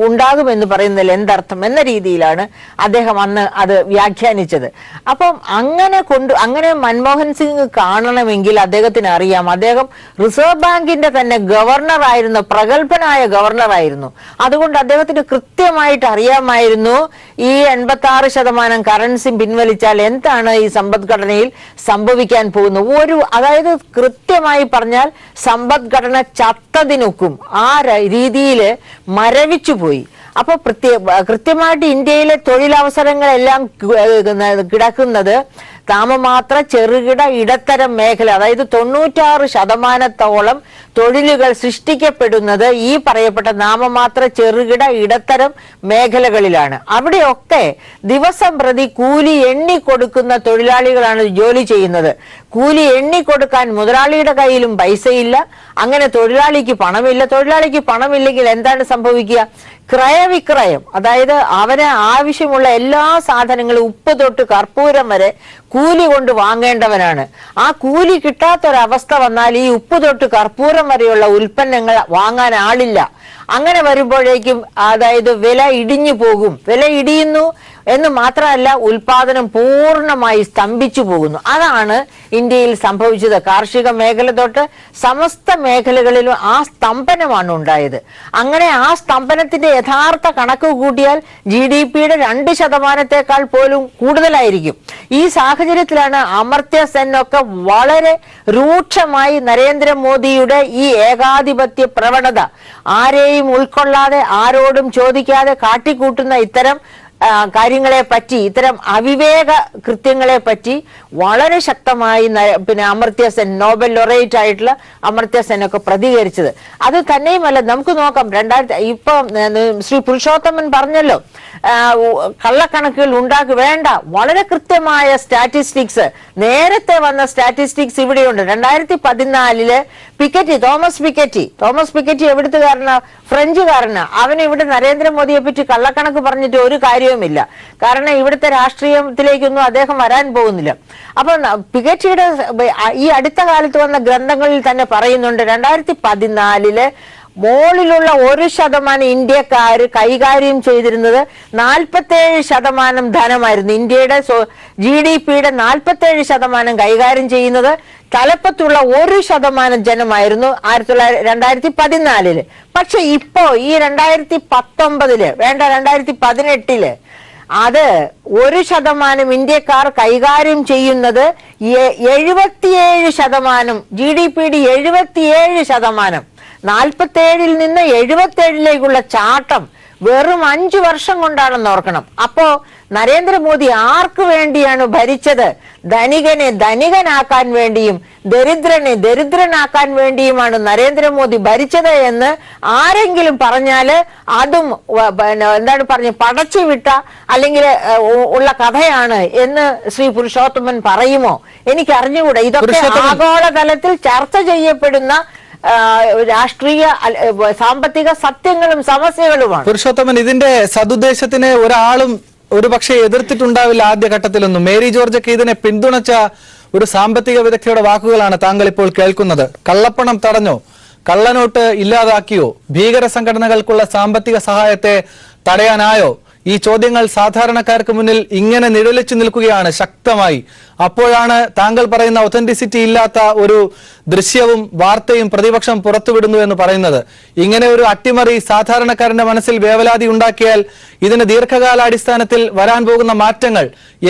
ഉണ്ടാകുമെന്ന് പറയുന്നതിൽ എന്തർത്ഥം എന്ന രീതിയിലാണ് അദ്ദേഹം അന്ന് അത് വ്യാഖ്യാനിച്ചത്. അപ്പം അങ്ങനെ മൻമോഹൻ സിംഗ് കാണണമെങ്കിൽ അദ്ദേഹത്തിന് അറിയാം, അദ്ദേഹം റിസർവ് ബാങ്കിന്റെ തന്നെ ഗവർണറായിരുന്നു, പ്രഗത്ഭനായ ഗവർണറായിരുന്നു. അതുകൊണ്ട് അദ്ദേഹത്തിന് കൃത്യമായിട്ട് അറിയാമായിരുന്നു ഈ 86% കറൻസി പിൻവലിച്ചാൽ എന്താണ് ഈ സമ്പദ്ഘടനയിൽ സംഭവിക്കാൻ പോകുന്നത്. അതായത് കൃത്യമായി പറഞ്ഞാൽ സമ്പദ്ഘടന ചത്തതിനൊക്കും ആ രീതിയിൽ മരവിച്ചു പോയി. അപ്പൊ കൃത്യമായിട്ട് ഇന്ത്യയിലെ തൊഴിലവസരങ്ങളെല്ലാം കിടക്കുന്നത് നാമമാത്ര ചെറുകിട ഇടത്തരം മേഖല, അതായത് 96% തൊഴിലുകൾ സൃഷ്ടിക്കപ്പെടുന്നത് ഈ പറയപ്പെട്ട നാമമാത്ര ചെറുകിട ഇടത്തരം മേഖലകളിലാണ്. അവിടെയൊക്കെ ദിവസം പ്രതി കൂലി എണ്ണിക്കൊടുക്കുന്ന തൊഴിലാളികളാണ് ജോലി ചെയ്യുന്നത്. കൂലി എണ്ണിക്കൊടുക്കാൻ മുതലാളിയുടെ കയ്യിലും പൈസയില്ല, അങ്ങനെ തൊഴിലാളിക്ക് പണമില്ല. തൊഴിലാളിക്ക് പണമില്ലെങ്കിൽ എന്താണ് സംഭവിക്കുക? ക്രയവിക്രയം, അതായത് അവന് ആവശ്യമുള്ള എല്ലാ സാധനങ്ങളും ഉപ്പ് തൊട്ട് കർപ്പൂരം വരെ കൂലി കൊണ്ട് വാങ്ങേണ്ടവനാണ്. ആ കൂലി കിട്ടാത്തൊരവസ്ഥ വന്നാൽ ഈ ഉപ്പ് തൊട്ട് കർപ്പൂരം വരെയുള്ള ഉൽപ്പന്നങ്ങൾ വാങ്ങാൻ ആളില്ല. അങ്ങനെ വരുമ്പോഴേക്കും അതായത് വില ഇടിഞ്ഞു പോകും. വില ഇടിയുന്നു എന്ന് മാത്രമല്ല, ഉൽപാദനം പൂർണ്ണമായി സ്തംഭിച്ചു പോകുന്നു. അതാണ് ഇന്ത്യയിൽ സംഭവിച്ചത്. കാർഷിക മേഖല തൊട്ട് സമസ്ത മേഖലകളിലും ആ സ്തംഭനമാണ് ഉണ്ടായത്. അങ്ങനെ ആ സ്തംഭനത്തിന്റെ യഥാർത്ഥ കണക്ക് കൂട്ടിയാൽ GDP-യുടെ 2% പോലും കൂടുതലായിരിക്കും. ഈ സാഹചര്യത്തിലാണ് അമർത്യ സെൻ ഒക്കെ വളരെ രൂക്ഷമായി നരേന്ദ്രമോദിയുടെ ഈ ഏകാധിപത്യ പ്രവണത, ആരെയും ഉൾക്കൊള്ളാതെ ആരോടും ചോദിക്കാതെ കാട്ടിക്കൂട്ടുന്ന ഇത്തരം കാര്യങ്ങളെ പറ്റി, ഇത്തരം അവിവേക കൃത്യങ്ങളെ പറ്റി വളരെ ശക്തമായി അമർത്യ സെൻ, നോബൽ ലൊറേറ്റ് ആയിട്ടുള്ള അമർത്യ സെൻ ഒക്കെ പ്രതികരിച്ചത്. അത് തന്നെയുമല്ല, നമുക്ക് നോക്കാം, ഇപ്പൊ ശ്രീ പുരുഷോത്തമൻ പറഞ്ഞല്ലോ, കള്ളക്കണക്കുകൾ വേണ്ട, വളരെ കൃത്യമായ സ്റ്റാറ്റിസ്റ്റിക്സ്, നേരത്തെ വന്ന സ്റ്റാറ്റിസ്റ്റിക്സ് ഇവിടെയുണ്ട്. 2014 തോമസ് പിക്കറ്റി എവിടുത്തുകാരനാ? ഫ്രഞ്ചുകാരനാ. അവന് ഇവിടെ നരേന്ദ്രമോദിയെ പറ്റി കള്ളക്കണക്ക് പറഞ്ഞിട്ട് ഒരു കാര്യവുമില്ല. കാരണം ഇവിടുത്തെ രാഷ്ട്രീയത്തിലേക്കൊന്നും അദ്ദേഹം വരാൻ പോകുന്നില്ല. അപ്പൊ പിക്കറ്റിയുടെ ഈ അടുത്ത കാലത്ത് വന്ന ഗ്രന്ഥങ്ങളിൽ തന്നെ പറയുന്നുണ്ട്, 2014 മോളിലുള്ള 1% ഇന്ത്യക്കാർ കൈകാര്യം ചെയ്തിരുന്നത് 47% ധനമായിരുന്നു. ഇന്ത്യയുടെ GDP-യുടെ 47% കൈകാര്യം ചെയ്യുന്നത് തലപ്പത്തുള്ള 1% ജനമായിരുന്നു 2014. പക്ഷെ ഇപ്പോ ഈ 2019 വേണ്ട 2018 അത് 1% ഇന്ത്യക്കാർ കൈകാര്യം ചെയ്യുന്നത് 77%, GDP-യുടെ 77%. 47-ൽ നിന്ന് 77-ലേക്കുള്ള ചാട്ടം വെറും 5 വർഷം കൊണ്ടാണെന്ന് ഓർക്കണം. അപ്പോ നരേന്ദ്രമോദി ആർക്ക് വേണ്ടിയാണ് ഭരിച്ചത്? ധനികനെ ധനികനാക്കാൻ വേണ്ടിയും ദരിദ്രനെ ദരിദ്രനാക്കാൻ വേണ്ടിയുമാണ് നരേന്ദ്രമോദി ഭരിച്ചത് എന്ന് ആരെങ്കിലും പറഞ്ഞാല് അതും എന്താണ് പടച്ചു വിട്ട അല്ലെങ്കിൽ ഉള്ള കഥയാണ് എന്ന് ശ്രീ പുരുഷോത്തമൻ പറയുമോ? എനിക്ക് അറിഞ്ഞുകൂടാ. ഇതൊക്കെ ആഗോളതലത്തിൽ ചർച്ച ചെയ്യപ്പെടുന്ന രാഷ്ട്രീയ സാമ്പത്തിക സത്യങ്ങളും സമസ്യകളുമാണ്. പുരുഷോത്തമൻ, ഇതിന്റെ സതുദ്ദേശത്തിന് ഒരാളും ഒരു പക്ഷേ എതിർത്തിട്ടുണ്ടാവില്ല ആദ്യഘട്ടത്തിലൊന്നും. മേരി ജോർജൊക്കെ ഇതിനെ പിന്തുണച്ച ഒരു സാമ്പത്തിക വിദഗ്ധയുടെ വാക്കുകളാണ് താങ്കൾ ഇപ്പോൾ കേൾക്കുന്നത്. കള്ളപ്പണം തടഞ്ഞോ? കള്ളനോട്ട് ഇല്ലാതാക്കിയോ? ഭീകര സംഘടനകൾക്കുള്ള സാമ്പത്തിക സഹായത്തെ തടയാനായോ? ഈ ചോദ്യങ്ങൾ സാധാരണക്കാർക്ക് മുന്നിൽ ഇങ്ങനെ നിഴലിച്ചു നിൽക്കുകയാണ് ശക്തമായി. അപ്പോഴാണ് താങ്കൾ പറയുന്ന ഒതന്റിസിറ്റി ഇല്ലാത്ത ഒരു ദൃശ്യവും വാർത്തയും പ്രതിപക്ഷം പുറത്തുവിടുന്നു എന്ന് പറയുന്നത്. ഇങ്ങനെ ഒരു അട്ടിമറി സാധാരണക്കാരന്റെ മനസ്സിൽ വേവലാതി ഉണ്ടാക്കിയാൽ ഇതിന് ദീർഘകാലാടിസ്ഥാനത്തിൽ വരാൻ പോകുന്ന മാറ്റങ്ങൾ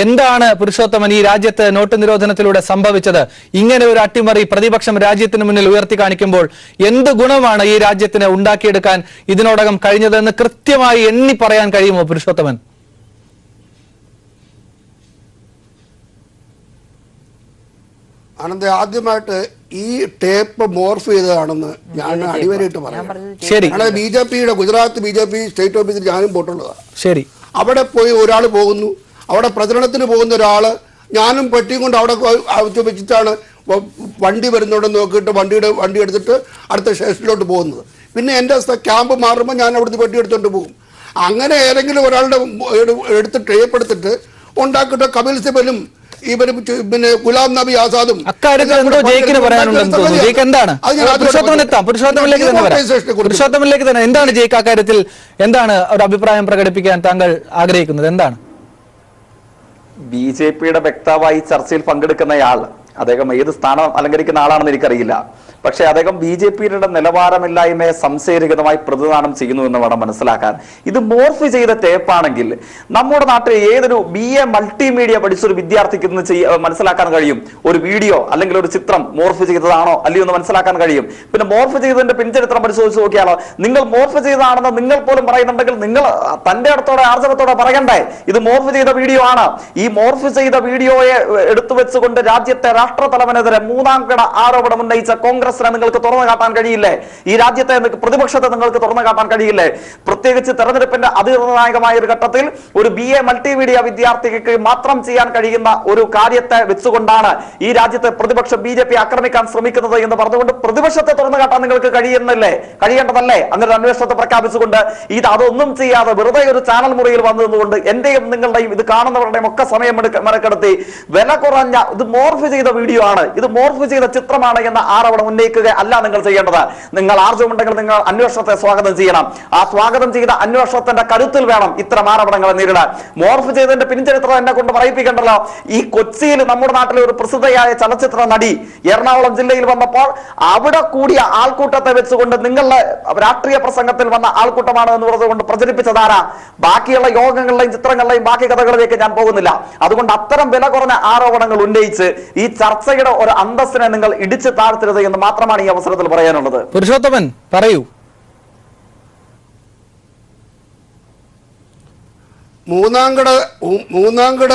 എന്താണ്? പുരുഷോത്തമൻ, ഈ രാജ്യത്ത് നോട്ട് നിരോധനത്തിലൂടെ സംഭവിച്ചത് ഇങ്ങനെ ഒരു അട്ടിമറി പ്രതിപക്ഷം രാജ്യത്തിന് മുന്നിൽ ഉയർത്തി കാണിക്കുമ്പോൾ എന്ത് ഗുണമാണ് ഈ രാജ്യത്തിന് ഉണ്ടാക്കിയെടുക്കാൻ ഇതിനോടകം കഴിഞ്ഞതെന്ന് കൃത്യമായി എണ്ണി പറയാൻ കഴിയുമോ പുരുഷോത്തമൻ? ആനന്ദ്, ആദ്യമായിട്ട് ഈ ടേപ്പ് മോർഫ് ചെയ്തതാണെന്ന് ഞാൻ അടിവരയിട്ട് പറയാം. ശരി, BJP-യുടെ ഗുജറാത്ത് BJP സ്റ്റേറ്റ് ഓഫീസിൽ ഞാനും പോയിട്ടുള്ളതാണ്. ശരി, അവിടെ പോയി ഒരാൾ പോകുന്നു, അവിടെ പ്രചരണത്തിന് പോകുന്ന ഒരാൾ, ഞാനും പെട്ടിയും കൊണ്ട് അവിടെ വെച്ചിട്ടാണ് വണ്ടി വരുന്നുണ്ടെന്ന് നോക്കിയിട്ട് വണ്ടി എടുത്തിട്ട് അടുത്ത സ്റ്റേഷനിലോട്ട് പോകുന്നത്. പിന്നെ എൻ്റെ ക്യാമ്പ് മാറുമ്പോൾ ഞാൻ അവിടുന്ന് പെട്ടി എടുത്തുകൊണ്ട് പോകും. അങ്ങനെ ഏതെങ്കിലും ഒരാളുടെ എടുത്ത് ടേപ്പ് എടുത്തിട്ട് ഉണ്ടാക്കിയിട്ട് കപിൽ സിബലും പിന്നെ ഗുലാം നബി ആസാദും അക്കാര്യത്തിൽ എന്തോ ജയിക്കിന് പറയാനുണ്ടെന്ന് തോന്നുന്നു. ജയിക്ക് എന്താണ്? പുരുഷോത്തമനിലേക്ക് തന്നെ എന്താണ് ജയിക്ക് അക്കാര്യത്തിൽ എന്താണ് ഒരു അഭിപ്രായം പ്രകടിപ്പിക്കാൻ താങ്കൾ ആഗ്രഹിക്കുന്നത്? എന്താണ്? BJPയുടെ വക്താവായി ചർച്ചയിൽ പങ്കെടുക്കുന്നയാൾ അദ്ദേഹം ഏത് സ്ഥാനം അലങ്കരിക്കുന്ന ആളാണെന്ന് എനിക്കറിയില്ല. പക്ഷേ അദ്ദേഹം BJPയുടെ നിലവാരമില്ലായ്മയെ സംശയരഹിതമായി പ്രതിദാനം ചെയ്യുന്നു എന്ന് വേണം മനസ്സിലാക്കാൻ. ഇത് മോർഫ് ചെയ്ത ടേപ്പാണെങ്കിൽ നമ്മുടെ നാട്ടിൽ ഏതൊരു BA മൾട്ടിമീഡിയ പഠിച്ചൊരു വിദ്യാർത്ഥിക്ക് മനസ്സിലാക്കാൻ കഴിയും. ഒരു വീഡിയോ അല്ലെങ്കിൽ ഒരു ചിത്രം മോർഫ് ചെയ്തതാണോ അല്ലയോ എന്ന് മനസ്സിലാക്കാൻ കഴിയും. പിന്നെ മോർഫ് ചെയ്തതിന്റെ പിൻചരിത്രം പരിശോധിച്ച് നോക്കിയാലോ, നിങ്ങൾ മോർഫ് ചെയ്തതാണെന്ന് നിങ്ങൾ പോലും പറയുന്നുണ്ടെങ്കിൽ നിങ്ങൾ തന്റെ അടുത്തോടെ ആർജവത്തോടെ പറയണ്ടേ ഇത് മോർഫ് ചെയ്ത വീഡിയോ ആണ്. ഈ മോർഫ് ചെയ്ത വീഡിയോയെ എടുത്തു വെച്ചുകൊണ്ട് രാജ്യത്തെ രാഷ്ട്രതലവനെതിരെ മൂന്നാം കിട ആരോപണം ഉന്നയിച്ച കോൺഗ്രസിനെ നിങ്ങൾക്ക് തുറന്നു കാട്ടാൻ കഴിയില്ലേ? ഈ രാജ്യത്തെ പ്രതിപക്ഷത്തെ നിങ്ങൾക്ക് തുറന്നു കാട്ടാൻ കഴിയില്ലേ? പ്രത്യേകിച്ച് തെരഞ്ഞെടുപ്പിന്റെ അതിനിർണായകമായ ഒരു ഘട്ടത്തിൽ ഒരു BA മൾട്ടിമീഡിയ വിദ്യാർത്ഥിക്ക് മാത്രം ചെയ്യാൻ കഴിയുന്ന ഒരു കാര്യത്തെ വെച്ചുകൊണ്ടാണ് ഈ രാജ്യത്തെ പ്രതിപക്ഷം BJP ആക്രമിക്കാൻ ശ്രമിക്കുന്നത് എന്ന് പറഞ്ഞുകൊണ്ട് പ്രതിപക്ഷത്തെ തുറന്നു കാട്ടാൻ നിങ്ങൾക്ക് കഴിയേണ്ടതല്ലേ? അങ്ങനെ ഒരു അന്വേഷണത്തെ പ്രഖ്യാപിച്ചുകൊണ്ട് അതൊന്നും ചെയ്യാതെ വെറുതെ ഒരു ചാനൽ മുറിയിൽ വന്നതുകൊണ്ട് എന്റെയും നിങ്ങളുടെയും ഇത് കാണുന്നവരുടെയും ഒക്കെ സമയം മെനക്കെടുത്തി വില കുറഞ്ഞ ഇത് മോർഫ് ചെയ്ത വീഡിയോ ആണ്, ഇത് മോർഫ് ചെയ്ത ചിത്രമാണ് എന്ന ആരോപണം ഉന്നയിക്കുക അല്ല നിങ്ങൾ ചെയ്യേണ്ടത്. നിങ്ങൾ ആർജവമുണ്ടെങ്കിൽ നിങ്ങൾ അന്വേഷണത്തെ സ്വാഗതം ചെയ്യണം. ആ സ്വാഗതം ചെയ്ത അന്വേഷണത്തിന്റെ കരുത്തിൽ വേണം ഇത്തരം ആരോപണങ്ങളെ നേരിടാൻ. മോർഫ് ചെയ്തതിന്റെ പിൻചരിത്രം എന്നെ കൊണ്ട് പറയിപ്പിക്കണ്ടല്ലോ. ഈ കൊച്ചിയിൽ നമ്മുടെ നാട്ടിലെ ഒരു പ്രസിദ്ധയായ ചലച്ചിത്ര നടി എറണാകുളം ജില്ലയിൽ വന്നപ്പോൾ അവിടെ കൂടിയ ആൾക്കൂട്ടത്തെ വെച്ചുകൊണ്ട് നിങ്ങളുടെ രാഷ്ട്രീയ പ്രസംഗത്തിൽ വന്ന ആൾക്കൂട്ടമാണ് എന്ന് പറഞ്ഞുകൊണ്ട് പ്രചരിപ്പിച്ചതാരാ? ബാക്കിയുള്ള യോഗങ്ങളുടെയും ചിത്രങ്ങളുടെയും ബാക്കി കഥകളിലേക്ക് ഞാൻ പോകുന്നില്ല. അതുകൊണ്ട് അത്തരം വില കുറഞ്ഞ ആരോപണങ്ങൾ ഉന്നയിച്ച് ഈ ചർച്ചയുടെ ഒരു അന്തസ്സിനെ നിങ്ങൾ ഇടിച്ചു താഴ്ത്തരുത് എന്ന് മാത്രമാണ് ഈ അവസരത്തിൽ പറയാനുള്ളത്. പുരുഷോത്തമൻ പറയൂ. മൂന്നാം കിട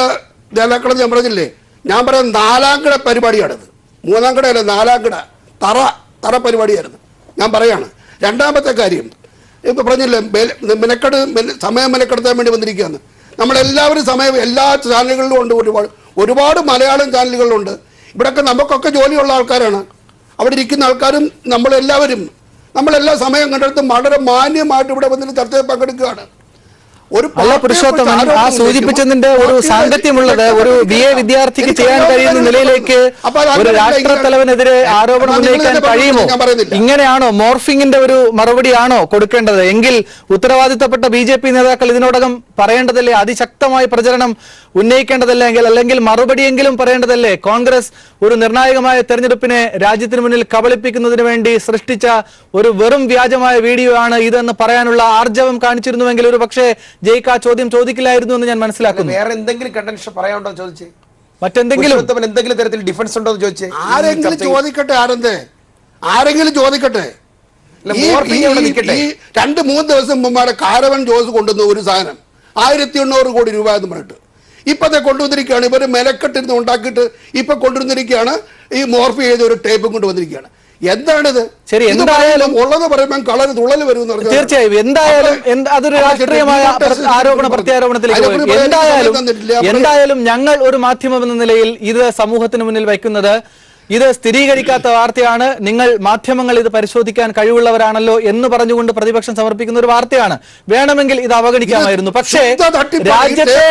ജലക്കട ഞാൻ പറഞ്ഞില്ലേ, ഞാൻ പറയാം നാലാം കിട പരിപാടിയാണിത്. മൂന്നാം കിടയല്ല, നാലാം കിട തറ പരിപാടിയായിരുന്നു ഞാൻ പറയാണ്. രണ്ടാമത്തെ കാര്യം ഇപ്പൊ പറഞ്ഞില്ലേ, സമയം മെനക്കെടുത്താൻ വേണ്ടി വന്നിരിക്കുകയാണ്. നമ്മളെല്ലാവരും സമയം എല്ലാ ചാനലുകളിലും ഉണ്ട്, ഒരുപാട് മലയാളം ചാനലുകളിലുണ്ട്. ഇവിടെയൊക്കെ നമുക്കൊക്കെ ജോലിയുള്ള ആൾക്കാരാണ്. അവിടെ ഇരിക്കുന്ന ആൾക്കാരും നമ്മളെല്ലാ സമയം കണ്ടെടുത്തും വളരെ മാന്യമായിട്ട് ഇവിടെ വന്നിട്ട് ചർച്ചയിൽ പങ്കെടുക്കുകയാണ്. അല്ല പുരുഷോത്തമൻ, ആ സൂചിപ്പിച്ചതിന്റെ ഒരു സാങ്കത്യമുള്ളത് ഒരു BA വിദ്യാർത്ഥിക്ക് ചെയ്യാൻ കഴിയുന്ന നിലയിലേക്ക് ഒരു രാഷ്ട്ര തലവനെതിരെ ആരോപണം ഉന്നയിക്കാൻ കഴിയുമോ? ഇങ്ങനെയാണോ മോർഫിംഗിന്റെ ഒരു മറുപടിയാണോ കൊടുക്കേണ്ടത്? എങ്കിൽ ഉത്തരവാദിത്തപ്പെട്ട BJP നേതാക്കൾ ഇതിനോടകം പറയേണ്ടതല്ലേ? അതിശക്തമായ പ്രചരണം ഉന്നയിക്കേണ്ടതല്ലെങ്കിൽ അല്ലെങ്കിൽ മറുപടിയെങ്കിലും പറയേണ്ടതല്ലേ? കോൺഗ്രസ് ഒരു നിർണായകമായ തെരഞ്ഞെടുപ്പിനെ രാജ്യത്തിന് മുന്നിൽ കബളിപ്പിക്കുന്നതിന് വേണ്ടി സൃഷ്ടിച്ച ഒരു വെറും വ്യാജമായ വീഡിയോ ആണ് ഇതെന്ന് പറയാനുള്ള ആർജവം കാണിച്ചിരുന്നുവെങ്കിൽ ഒരു പക്ഷേ ജയിക്ക് ആ ചോദ്യം ചോദിക്കില്ലായിരുന്നു എന്ന് ഞാൻ മനസ്സിലാക്കുന്നു. വേറെ എന്തെങ്കിലും കണ്ടൻഷൻ പറയാനുണ്ടോ ചോദിച്ചേ? മറ്റെന്തെങ്കിലും എന്തെങ്കിലും തരത്തിൽ ഡിഫൻസ് ഉണ്ടോ എന്ന് ചോദിച്ചേ? ആരെങ്കിലും ചോദിക്കട്ടെ. ഈ 2-3 ദിവസം മുമ്പാണ് കാരവൻ ജോസ് കൊണ്ടുവന്ന ഒരു സാധനം 1800 കോടി രൂപ എന്ന് പറഞ്ഞിട്ട് ഇപ്പത്തെ കൊണ്ടുവന്നിരിക്കുകയാണ്. ഇവര് മെനക്കെട്ടിരുന്ന് ഉണ്ടാക്കിയിട്ട് ഇപ്പൊ കൊണ്ടുവന്നിരിക്കുകയാണ്. ഈ മോർഫ് ചെയ്ത ഒരു ടേപ്പും കൊണ്ടുവന്നിരിക്കുകയാണ്. എന്താണിത്? ശരി, എന്തായാലും ഉള്ളത് പറയുമ്പോൾ കളറ് തുള്ളൽ വരും. തീർച്ചയായും എന്തായാലും അതൊരു രാഷ്ട്രീയമായ ആരോപണ പ്രത്യാരോപണത്തിലേക്ക് പോയി. എന്തായാലും ഞങ്ങൾ ഒരു മാധ്യമം എന്ന നിലയിൽ ഇത് സമൂഹത്തിന് മുന്നിൽ വയ്ക്കുന്നത് ഇത് സ്ഥിരീകരിക്കാത്ത വാർത്തയാണ്. നിങ്ങൾ മാധ്യമങ്ങൾ ഇത് പരിശോധിക്കാൻ കഴിവുള്ളവരാണല്ലോ എന്ന് പറഞ്ഞുകൊണ്ട് പ്രതിപക്ഷം സമർപ്പിക്കുന്ന ഒരു വാർത്തയാണ്. വേണമെങ്കിൽ ഇത് അവഗണിക്കാമായിരുന്നു. പക്ഷേ രാജ്യത്തെ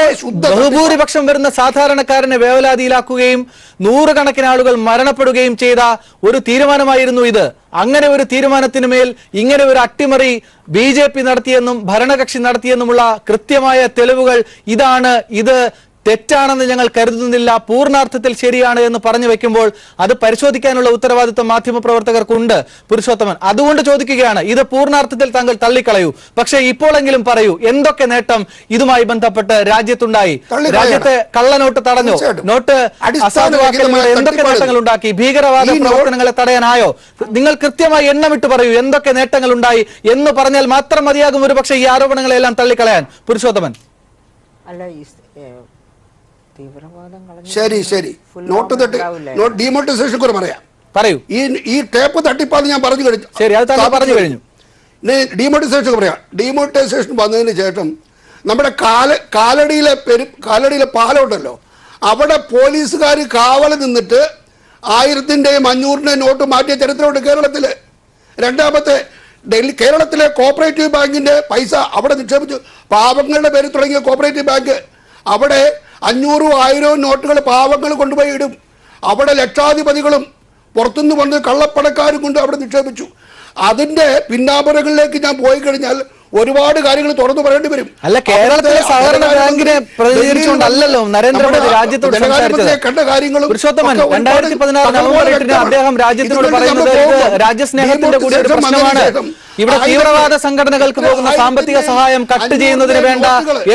ബഹുഭൂരിപക്ഷം വരുന്ന സാധാരണക്കാരനെ വേവലാതിയിലാക്കുകയും നൂറുകണക്കിന് ആളുകൾ മരണപ്പെടുകയും ചെയ്ത ഒരു തീരുമാനമായിരുന്നു ഇത്. അങ്ങനെ ഒരു തീരുമാനത്തിന് മേൽ ഇങ്ങനെ ഒരു അട്ടിമറി BJP നടത്തിയെന്നും ഭരണകക്ഷി നടത്തിയെന്നുമുള്ള കൃത്യമായ തെളിവുകൾ ഇത് തെറ്റാണെന്ന് ഞങ്ങൾ കരുതുന്നില്ല, പൂർണ്ണാർത്ഥത്തിൽ ശരിയാണ് എന്ന് പറഞ്ഞു വെക്കുമ്പോൾ അത് പരിശോധിക്കാനുള്ള ഉത്തരവാദിത്വം മാധ്യമപ്രവർത്തകർക്കുണ്ട് പുരുഷോത്തമൻ. അതുകൊണ്ട് ചോദിക്കുകയാണ്, ഇത് പൂർണ്ണാർത്ഥത്തിൽ താങ്കൾ തള്ളിക്കളയൂ, പക്ഷേ ഇപ്പോഴെങ്കിലും പറയൂ എന്തൊക്കെ നേട്ടം ഇതുമായി ബന്ധപ്പെട്ട് രാജ്യത്തുണ്ടായി? രാജ്യത്തെ കള്ളനോട്ട് തടഞ്ഞോ? നോട്ട് അസാധുവാക്കലിലൂടെ എന്തൊക്കെ നേട്ടങ്ങൾ ഉണ്ടാക്കി? ഭീകരവാദ പ്രവർത്തനങ്ങളെ തടയാനായോ? നിങ്ങൾ കൃത്യമായി എണ്ണമിട്ട് പറയൂ എന്തൊക്കെ നേട്ടങ്ങൾ ഉണ്ടായി എന്ന് പറഞ്ഞാൽ മാത്രം മതിയാകും ഒരു പക്ഷേ ഈ ആരോപണങ്ങളെല്ലാം തള്ളിക്കളയാൻ പുരുഷോത്തമൻ. ശരി, ഡീമോണിറ്റൈസേഷൻ പറയാം. പറയൂ. ഈ ടേപ്പ് തട്ടിപ്പാന്ന് ഞാൻ പറഞ്ഞു കഴിഞ്ഞു. ശരി, അത് പറഞ്ഞു കഴിഞ്ഞു. ഡീമോണിറ്റൈസേഷൻ പറയാം. ഡീമോണിറ്റൈസേഷൻ വന്നതിന് ശേഷം നമ്മുടെ കാലടിയിലെ പാലം ഉണ്ടല്ലോ, അവിടെ പോലീസുകാർ കാവൽ നിന്നിട്ട് 1000-ന്റെയും 500-ന്റെയും നോട്ട് മാറ്റിയ ചരിത്രമുണ്ട് കേരളത്തില്. രണ്ടാമത്തെ കേരളത്തിലെ കോപ്പറേറ്റീവ് ബാങ്കിന്റെ പൈസ അവിടെ നിക്ഷേപിച്ചു. പാവങ്ങളുടെ പേരിൽ തുടങ്ങിയ കോപ്പറേറ്റീവ് ബാങ്ക് അവിടെ 500, 1000 നോട്ടുകൾ പാവങ്ങൾ കൊണ്ടുപോയി ഇടും. അവിടെ ലക്ഷാധിപതികളും പുറത്തുനിന്ന് വന്ന് കള്ളപ്പണക്കാരും കൊണ്ട് അവിടെ നിക്ഷേപിച്ചു. അതിന്റെ പിന്നാമ്പുറങ്ങളിലേക്ക് ഞാൻ പോയി കഴിഞ്ഞാൽ ഒരുപാട് കാര്യങ്ങൾ തുറന്നു പറയേണ്ടി വരും. അല്ല, കേരളത്തിലെ സഹകരണ ബാങ്കിനെ പ്രതിനിധീകരിച്ചുകൊണ്ടല്ലോ നരേന്ദ്രമോദി രാജ്യത്തോട് സംസാരിച്ചത്. കണ്ട കാര്യങ്ങളും പുരുഷോത്തമൻ 2016 നവംബർ 8 അദ്ദേഹം രാജ്യത്തിനോട് പറയുന്നത് ഇത് രാജ്യസ്നേഹത്തിന്റെ കൂടി ഒരു പ്രശ്നമാണ്. ഇവിടെ തീവ്രവാദ സംഘടനകൾക്ക് പോകുന്ന സാമ്പത്തിക സഹായം കട്ട് ചെയ്യുന്നതിന് വേണ്ട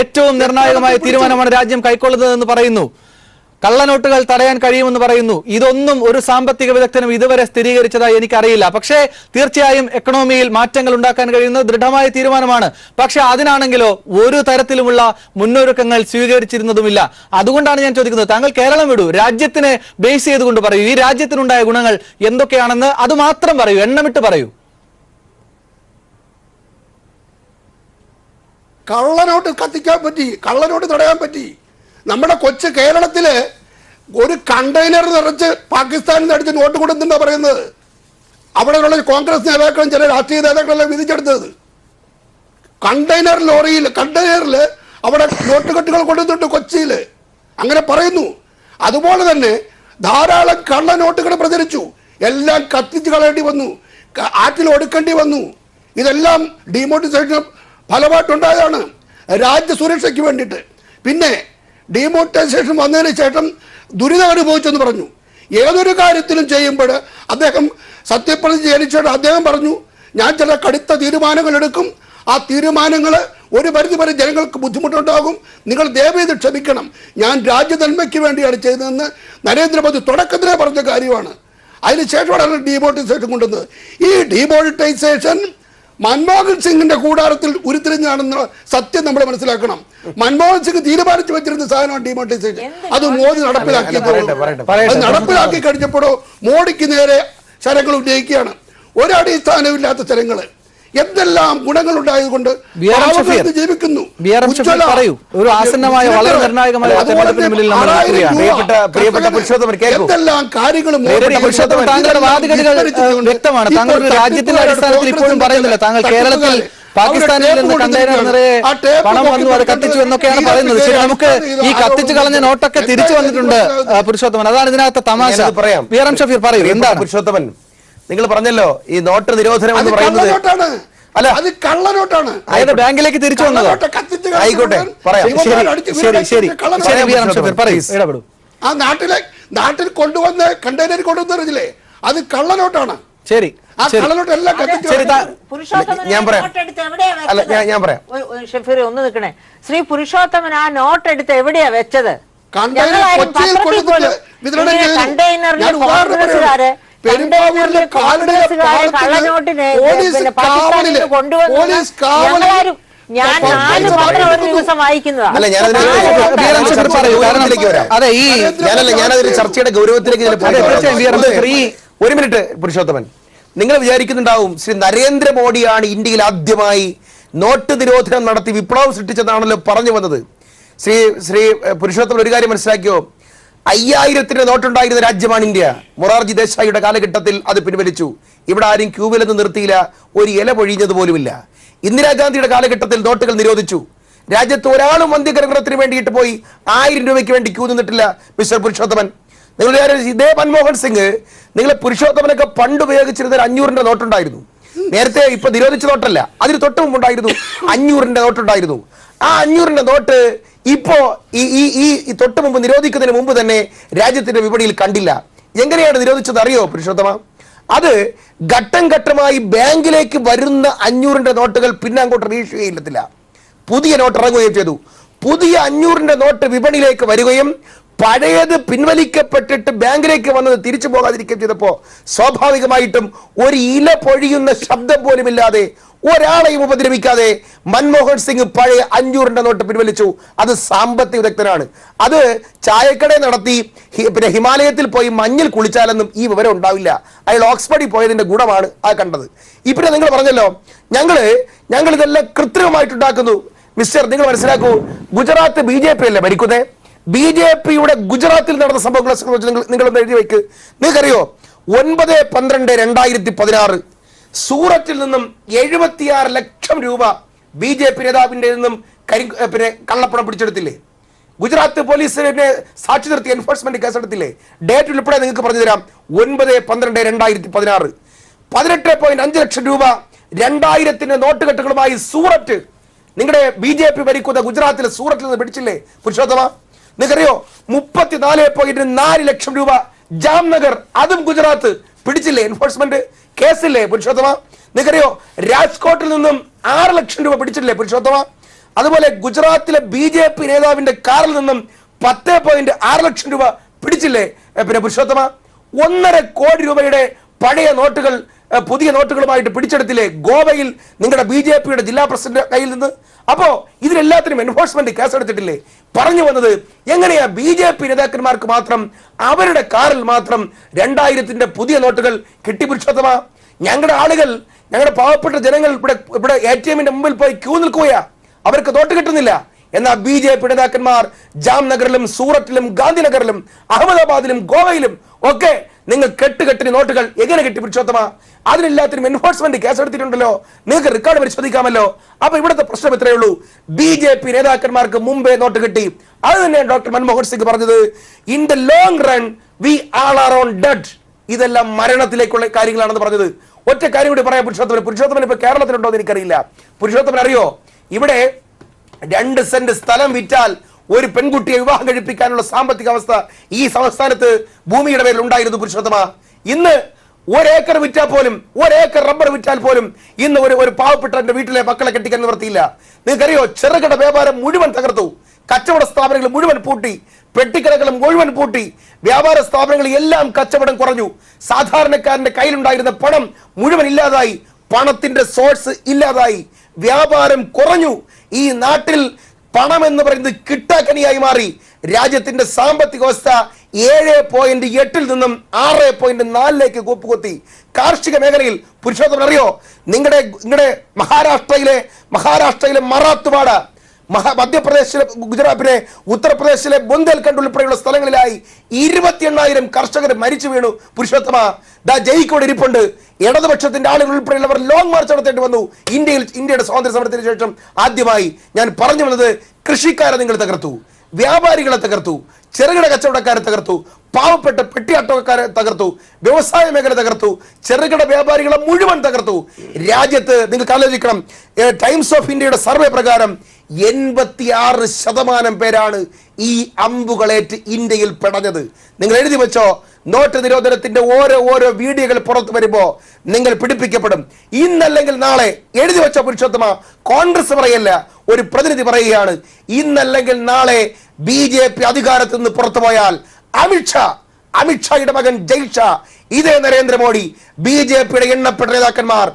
ഏറ്റവും നിർണായകമായ തീരുമാനമാണ് രാജ്യം കൈക്കൊള്ളുന്നതെന്ന് പറയുന്നു. കള്ളനോട്ടുകൾ തടയാൻ കഴിയുമെന്ന് പറയുന്നു. ഇതൊന്നും ഒരു സാമ്പത്തിക വിദഗ്ധനും ഇതുവരെ സ്ഥിരീകരിച്ചതായി എനിക്കറിയില്ല. പക്ഷേ തീർച്ചയായും എക്കണോമിയിൽ മാറ്റങ്ങൾ ഉണ്ടാക്കാൻ കഴിയുന്ന ദൃഢമായ തീരുമാനമാണ്. പക്ഷെ അതിനാണെങ്കിലോ ഒരു തരത്തിലുമുള്ള മുന്നൊരുക്കങ്ങൾ സ്വീകരിച്ചിരുന്നതുമില്ല. അതുകൊണ്ടാണ് ഞാൻ ചോദിക്കുന്നത്, താങ്കൾ കേരളം വിടൂ, രാജ്യത്തിനെ ബേസ് ചെയ്തുകൊണ്ട് പറയൂ. ഈ രാജ്യത്തിനുണ്ടായ ഗുണങ്ങൾ എന്തൊക്കെയാണെന്ന് അത് മാത്രം പറയൂ, എണ്ണമിട്ട് പറയൂ. കള്ളനോട്ട് കത്തിക്കാൻ പറ്റി, കള്ളനോട്ട് തടയാൻ പറ്റി. നമ്മുടെ കൊച്ചു കേരളത്തില് ഒരു കണ്ടെയ്നർ നിറച്ച് പാകിസ്ഥാനിൽ നിന്ന് അടിച്ച് നോട്ട് കൊടുത്തെന്നാ പറയുന്നത്. അവിടെയുള്ള കോൺഗ്രസ് നേതാക്കളും ചില രാഷ്ട്രീയ നേതാക്കളെല്ലാം വിധിച്ചെടുത്തത്. കണ്ടെയ്നറിൽ അവിടെ നോട്ട് കെട്ടുകൾ കൊണ്ടുവന്നിട്ട് കൊച്ചിയിൽ അങ്ങനെ പറയുന്നു. അതുപോലെ തന്നെ ധാരാളം കള്ളനോട്ടുകൾ പ്രചരിച്ചു. എല്ലാം കത്തിച്ച് കളയേണ്ടി വന്നു, ആറ്റിൽ ഒടുക്കേണ്ടി വന്നു. ഇതെല്ലാം ഡിമോണിറ്റൈസേഷൻ ഫലമായിട്ടുണ്ടായതാണ്, രാജ്യസുരക്ഷയ്ക്ക് വേണ്ടിയിട്ട്. പിന്നെ ഡിമോണിറ്റൈസേഷൻ വന്നതിന് ശേഷം ദുരിതം അനുഭവിച്ചെന്ന് പറഞ്ഞു. ഏതൊരു കാര്യത്തിലും ചെയ്യുമ്പോൾ അദ്ദേഹം സത്യപ്രതിജ്ഞ ചെയ്തിട്ട് അദ്ദേഹം പറഞ്ഞു, ഞാൻ ചില കടുത്ത തീരുമാനങ്ങൾ എടുക്കും. ആ തീരുമാനങ്ങൾ ഒരു പരിധി വരെ ജനങ്ങൾക്ക് ബുദ്ധിമുട്ടുണ്ടാകും, നിങ്ങൾ ദയവേത് ക്ഷമിക്കണം, ഞാൻ രാജ്യനന്മയ്ക്ക് വേണ്ടിയാണ് ചെയ്തതെന്ന് നരേന്ദ്രമോദി തുടക്കത്തിലേ പറഞ്ഞ കാര്യമാണ്. അതിനുശേഷമാണ് ഡിമോണിറ്റൈസേഷൻ കൊണ്ടുവന്നത്. ഈ ഡിമോണിറ്റൈസേഷൻ മൻമോഹൻ സിംഗിന്റെ കൂടാരത്തിൽ ഉരുത്തിരിഞ്ഞാണെന്ന സത്യം നമ്മൾ മനസ്സിലാക്കണം. മൻമോഹൻ സിംഗ് തീരുമാനിച്ചു വെച്ചിരുന്ന സാധനമാണ് ഡിമോണിറ്റൈസേഷൻ. അത് മോദി നടപ്പിലാക്കി കഴിഞ്ഞപ്പോഴോ മോഡിക്ക് നേരെ ശരങ്ങൾ ഉന്നയിക്കുകയാണ്. ഒരടിസ്ഥാനമില്ലാത്ത സ്ഥലങ്ങൾ. എന്തെല്ലാം ഗുണങ്ങൾ ഉണ്ടായതുകൊണ്ട് ജീവിക്കുന്നു. എന്തെല്ലാം കാര്യങ്ങളും വ്യക്തമാണ്. താങ്കൾ രാജ്യത്തിന്റെ അടിസ്ഥാനത്തിൽ ഇപ്പോഴും പറയുന്നില്ല. താങ്കൾ കേരളത്തിൽ പാകിസ്ഥാനിൽ നിന്ന് കണ്ടെയ്നർ നിറയെ പണം വന്നു, അത് കത്തിച്ചു എന്നൊക്കെയാണ് പറയുന്നത്. ശരി, നമുക്ക് ഈ കത്തിച്ചു കളഞ്ഞ നോട്ടൊക്കെ തിരിച്ചു വന്നിട്ടുണ്ട് പുരുഷോത്തമൻ. അതാണ് ഇതിനകത്ത് തമാശ. പറയാം, ബി.ആർ.എം. ഷഫീർ പറയൂ, എന്താണ് പുരുഷോത്തമൻ? നിങ്ങൾ പറഞ്ഞല്ലോ ഈ നോട്ട് നിരോധനം എന്ന് പറയുന്നത് അല്ല, അത് കള്ളനോട്ടാണ്. അതായത് ബാങ്കിലേക്ക് തിരിച്ചു വന്നത്. ആയിക്കോട്ടെ, പറയാം. ഇടപെടൂ. ആ നാട്ടിൽ കൊണ്ടുവന്ന് കണ്ടെയ്നർ കൊണ്ടുവന്നില്ലേ, അത് കള്ളനോട്ടാണ്. ശരി, ആ കള്ളനോട്ട് എല്ലാം ഞാൻ പറയാം. അല്ല, ഞാൻ പറയാം. ഷഫീർ ഒന്ന് നിൽക്കണേ. ശ്രീ പുരുഷോത്തമൻ ആ നോട്ട് എടുത്ത് എവിടെയാ വെച്ചത്? ഞാൻ 4 പത്രം ഒരു ദിവസം വായിക്കുന്നതാണ്. ഞാനതൊരു ചർച്ചയുടെ ഗൗരവത്തിലേക്ക് ഒരു മിനിറ്റ്. പുരുഷോത്തമൻ, നിങ്ങൾ വിചാരിക്കുന്നുണ്ടാവും ശ്രീ നരേന്ദ്രമോദിയാണ് ഇന്ത്യയിൽ ആദ്യമായി നോട്ട് നിരോധനം നടത്തി വിപ്ലവം സൃഷ്ടിച്ചതാണല്ലോ പറഞ്ഞു വന്നത്. ശ്രീ പുരുഷോത്തമൻ ഒരു കാര്യം മനസ്സിലാക്കിയോ? 5000 നോട്ടുണ്ടായിരുന്ന രാജ്യമാണ് ഇന്ത്യ. മൊറാർജി ദേശായിയുടെ കാലഘട്ടത്തിൽ അത് പിൻവലിച്ചു. ഇവിടെ ആരും ക്യൂവിലൊന്നും നിർത്തിയില്ല, ഒരു ഇല പൊഴിഞ്ഞത് പോലുമില്ല. ഇന്ദിരാഗാന്ധിയുടെ കാലഘട്ടത്തിൽ നോട്ടുകൾ നിരോധിച്ചു. രാജ്യത്ത് ഒരാളും വന്ധ്യഗ്രഹണത്തിന് വേണ്ടിയിട്ട് പോയി 1000 രൂപയ്ക്ക് വേണ്ടി ക്യൂ നിന്നിട്ടില്ല. മിസ്റ്റർ പുരുഷോത്തമൻ, നിങ്ങൾ ഇതേ മൻമോഹൻ സിംഗ്, നിങ്ങൾ പുരുഷോത്തമനൊക്കെ പണ്ട് ഉപയോഗിച്ചിരുന്ന 500 നോട്ടുണ്ടായിരുന്നു. നേരത്തെ ഇപ്പൊ നിരോധിച്ച നോട്ടല്ല, അതിന് തൊട്ട് മുമ്പുണ്ടായിരുന്നു 500 നോട്ടുണ്ടായിരുന്നു. ആ 500 നോട്ട് ഇപ്പോ ഈ തൊട്ട് മുമ്പ് നിരോധിക്കുന്നതിന് മുമ്പ് തന്നെ രാജ്യത്തിന്റെ വിപണിയിൽ കണ്ടില്ല. എങ്ങനെയാണ് നിരോധിച്ചത് അറിയോ പുരുഷോത്തമ? അത് ഘട്ടം ഘട്ടമായി ബാങ്കിലേക്ക് വരുന്ന 500 നോട്ടുകൾ പിന്നെ അങ്ങോട്ട് റീഇഷ്യൂ ചെയ്യത്തില്ല, പുതിയ നോട്ട് ഇറങ്ങുകയും ചെയ്തു. പുതിയ 500 നോട്ട് വിപണിയിലേക്ക് വരികയും പഴയത് പിൻവലിക്കപ്പെട്ടിട്ട് ബാങ്കിലേക്ക് വന്നത് തിരിച്ചു പോകാതിരിക്കുകയും ചെയ്തപ്പോ സ്വാഭാവികമായിട്ടും ഒരു ഇല പൊഴിയുന്ന ശബ്ദം പോലുമില്ലാതെ, ഒരാളെയും ഉപദ്രവിക്കാതെ മൻമോഹൻ സിംഗ് പഴയ 500 നോട്ട് പിൻവലിച്ചു. അത് സാമ്പത്തിക വിദഗ്ധനാണ്. അത് ചായക്കട നടത്തി പിന്നെ ഹിമാലയത്തിൽ പോയി മഞ്ഞിൽ കുളിച്ചാലൊന്നും ഈ വിവരം ഉണ്ടാവില്ല. അയാൾ ഓക്സ്ഫോർഡിൽ പോയതിന്റെ ഗുണമാണ് ആ കണ്ടത്. ഇപ്പൊ നിങ്ങൾ പറഞ്ഞല്ലോ ഞങ്ങൾ ഇതെല്ലാം കൃത്രിമമായിട്ടുണ്ടാക്കുന്നു. മിസ്റ്റർ, നിങ്ങൾ മനസ്സിലാക്കൂ, ഗുജറാത്ത് BJP അല്ലേ ഭരിക്കുന്നേ? BJPയുടെ ഗുജറാത്തിൽ നടന്ന സംഭവങ്ങളെ സംബന്ധിച്ച് നിങ്ങളൊന്ന് എഴുതി വെക്ക്. നിങ്ങൾക്കറിയോ 9/12/2016 സൂറത്തിൽ നിന്നും 76 ലക്ഷം രൂപ BJP നേതാവിന്റെ നിന്നും പിന്നെ കള്ളപ്പണം പിടിച്ചെടുത്തില്ലേ? ഗുജറാത്ത് പോലീസിനെ സാക്ഷി നിർത്തി എൻഫോഴ്സ്മെന്റ് കേസെടുത്തില്ലേ? ഡേറ്റ് ഉൾപ്പെടെ നിങ്ങൾക്ക് പറഞ്ഞു തരാം. 9/12/2016 18.5 ലക്ഷം രൂപ 2000 നോട്ടുകെട്ടുകളുമായി സൂററ്റ്, നിങ്ങളുടെ BJP ഭരിക്കുന്ന ഗുജറാത്തിലെ സൂറത്തിൽ നിന്ന് പിടിച്ചില്ലേ പുരുഷോത്തമ? നിങ്ങൾക്കറിയോ 34.4 ലക്ഷം രൂപ ജാംനഗർ, അതും ഗുജറാത്ത് പിടിച്ചില്ലേ? എൻഫോഴ്സ്മെന്റ് കേസില്ലേ പുരുഷോത്തമ? നിങ്ങൾക്കറിയോ രാജ്കോട്ടിൽ നിന്നും 6 ലക്ഷം രൂപ പിടിച്ചില്ലേ പുരുഷോത്തമ? അതുപോലെ ഗുജറാത്തിലെ BJP നേതാവിന്റെ കാറിൽ നിന്നും 10.6 ലക്ഷം രൂപ പിടിച്ചില്ലേ പിന്നെ പുരുഷോത്തമ? 1.5 കോടി രൂപയുടെ പഴയ നോട്ടുകൾ പുതിയ നോട്ടുകളുമായിട്ട് പിടിച്ചെടുത്തില്ലേ ഗോവയിൽ നിങ്ങളുടെ BJPയുടെ ജില്ലാ പ്രസിഡന്റ് കയ്യിൽ നിന്ന്? അപ്പോ ഇതിലെല്ലാത്തിനും എൻഫോഴ്സ്മെന്റ് കേസെടുത്തിട്ടില്ലേ? പറഞ്ഞു വന്നത് എങ്ങനെയാ BJP നേതാക്കന്മാർക്ക് മാത്രം അവരുടെ കാറിൽ മാത്രം 2000 പുതിയ നോട്ടുകൾ കിട്ടി പുരുഷോത്തമ? ഞങ്ങളുടെ ആളുകൾ, ഞങ്ങളുടെ പാവപ്പെട്ട ജനങ്ങൾ ഇവിടെ ATMന്റെ മുമ്പിൽ പോയി ക്യൂ നിൽക്കുകയാ, അവർക്ക് നോട്ട് കിട്ടുന്നില്ല. എന്നാൽ BJP നേതാക്കന്മാർ ജാംനഗറിലും സൂററ്റിലും ഗാന്ധിനഗറിലും അഹമ്മദാബാദിലും ഗോവയിലും ഒക്കെ നിങ്ങൾ കെട്ടുകെട്ടിന് നോട്ടുകൾ എങ്ങനെ കിട്ടി പുരുഷോത്തമ? അതിനെല്ലാത്തിനും എൻഫോഴ്സ്മെന്റ് കേസെടുത്തിട്ടുണ്ടല്ലോ, നിങ്ങൾക്ക് റെക്കോർഡ് പരിശോധിക്കാമല്ലോ. അപ്പൊ ഇവിടുത്തെ പ്രശ്നം ഇത്രയേ ഉള്ളൂ, BJP നേതാക്കന്മാർക്ക് മുമ്പേ നോട്ട് കിട്ടി. അത് തന്നെയാണ് ഡോക്ടർ മൻമോഹൻ സിംഗ് പറഞ്ഞത്, in the long run V all R on dead. ഇതെല്ലാം മരണത്തിലേക്കുള്ള കാര്യങ്ങളാണെന്ന് പറഞ്ഞത്. ഒറ്റ കാര്യം കൂടി പറയാം പുരുഷോത്തമൻ ഇപ്പൊ കേരളത്തിലുണ്ടോ എന്ന് എനിക്കറിയില്ല. പുരുഷോത്തമൻ അറിയോ, ഇവിടെ 2 സെന്റ് സ്ഥലം വിറ്റാൽ ഒരു പെൺകുട്ടിയെ വിവാഹം കഴിപ്പിക്കാനുള്ള സാമ്പത്തിക അവസ്ഥ ഈ സംസ്ഥാനത്ത് ഭൂമിയുടെ പേരിൽ ഉണ്ടായിരുന്നു പുരുഷോത്തമ. ഇന്ന് 1 ഏക്കർ വിറ്റാൽ പോലും, 1 ഏക്കർ റബ്ബർ വിറ്റാൽ പോലും ഇന്ന് ഒരു പാവപ്പെട്ടവന്റെ വീട്ടിലെ മക്കളെ കെട്ടിക്കാൻ നിവർത്തിയില്ല. നിങ്ങൾക്കറിയോ, ചെറുകിട വ്യാപാരം മുഴുവൻ തകർത്തു, കച്ചവട സ്ഥാപനങ്ങൾ മുഴുവൻ പൂട്ടി, പെട്ടിക്കടകളും മുഴുവൻ പൂട്ടി, വ്യാപാര സ്ഥാപനങ്ങൾ എല്ലാം കച്ചവടം കുറഞ്ഞു. സാധാരണക്കാരന്റെ കയ്യിലുണ്ടായിരുന്ന പണം മുഴുവൻ ഇല്ലാതായി, പണത്തിന്റെ സോഴ്സ് ഇല്ലാതായി, വ്യാപാരം കുറഞ്ഞു. ഈ നാട്ടിൽ പണം എന്ന് പറയുന്നത് കിട്ടാക്കനിയായി മാറി. രാജ്യത്തിന്റെ സാമ്പത്തിക അവസ്ഥ 7.8 നിന്നും 6.4 കൂപ്പുകുത്തി. കാർഷിക മേഖലയിൽ പുരുഷോത്തമൻ അറിയോ, നിങ്ങളുടെ മഹാരാഷ്ട്രയിലെ മറാത്തുവാഡ, മധ്യപ്രദേശിലെ ഗുജറാത്തിലെ ഉത്തർപ്രദേശിലെ ബുന്ദേൽഖണ്ഡ് ഉൾപ്പെടെയുള്ള സ്ഥലങ്ങളിലായി 28,000 കർഷകർ മരിച്ചു വീണു പുരുഷോത്തമ. ജയിക്കോട് ഇരിപ്പുണ്ട്. ഇടതുപക്ഷത്തിന്റെ ആളുകൾ ഉൾപ്പെടെയുള്ളവർ ലോങ് മാർച്ച് നടത്തേണ്ടി വന്നു. ഇന്ത്യയുടെ സ്വാതന്ത്ര്യ സമരത്തിന് ശേഷം ആദ്യമായി. ഞാൻ പറഞ്ഞു വന്നത്, കൃഷിക്കാരെ നിങ്ങൾ തകർത്തു, വ്യാപാരികളെ തകർത്തു, ചെറുകിട കച്ചവടക്കാരെ തകർത്തു, പാവപ്പെട്ട പെട്ടിയാട്ടക്കാരെ തകർത്തു, വ്യവസായ മേഖല തകർത്തു, ചെറുകിട വ്യാപാരികളെ മുഴുവൻ തകർത്തു. രാജ്യത്ത് നിങ്ങൾക്ക് ആലോചിക്കണം, ടൈംസ് ഓഫ് ഇന്ത്യയുടെ സർവേ പ്രകാരം 86% പേരാണ് ഈ അമ്പുകളേറ്റ് ഇന്ത്യയിൽ പെടഞ്ഞത്. നിങ്ങൾ എഴുതി വെച്ചോ, നോട്ട് നിരോധനത്തിന്റെ ഓരോ വീഡിയോകൾ പുറത്തു വരുമ്പോ നിങ്ങൾ പിടിപ്പിക്കപ്പെടും. ഇന്നല്ലെങ്കിൽ നാളെ എഴുതി വെച്ച പുരുഷോത്തമ, കോൺഗ്രസ് പറയല്ല, ഒരു പ്രതിനിധി പറയുകയാണ്, ഇന്നല്ലെങ്കിൽ നാളെ BJP അധികാരത്തിൽ നിന്ന് പുറത്തു പോയാൽ അമിത്ഷായുടെ മകൻ ജയ്ഷാ, ഇതേ നരേന്ദ്രമോദി, BJPയുടെ എണ്ണപ്പെട്ട നേതാക്കന്മാർ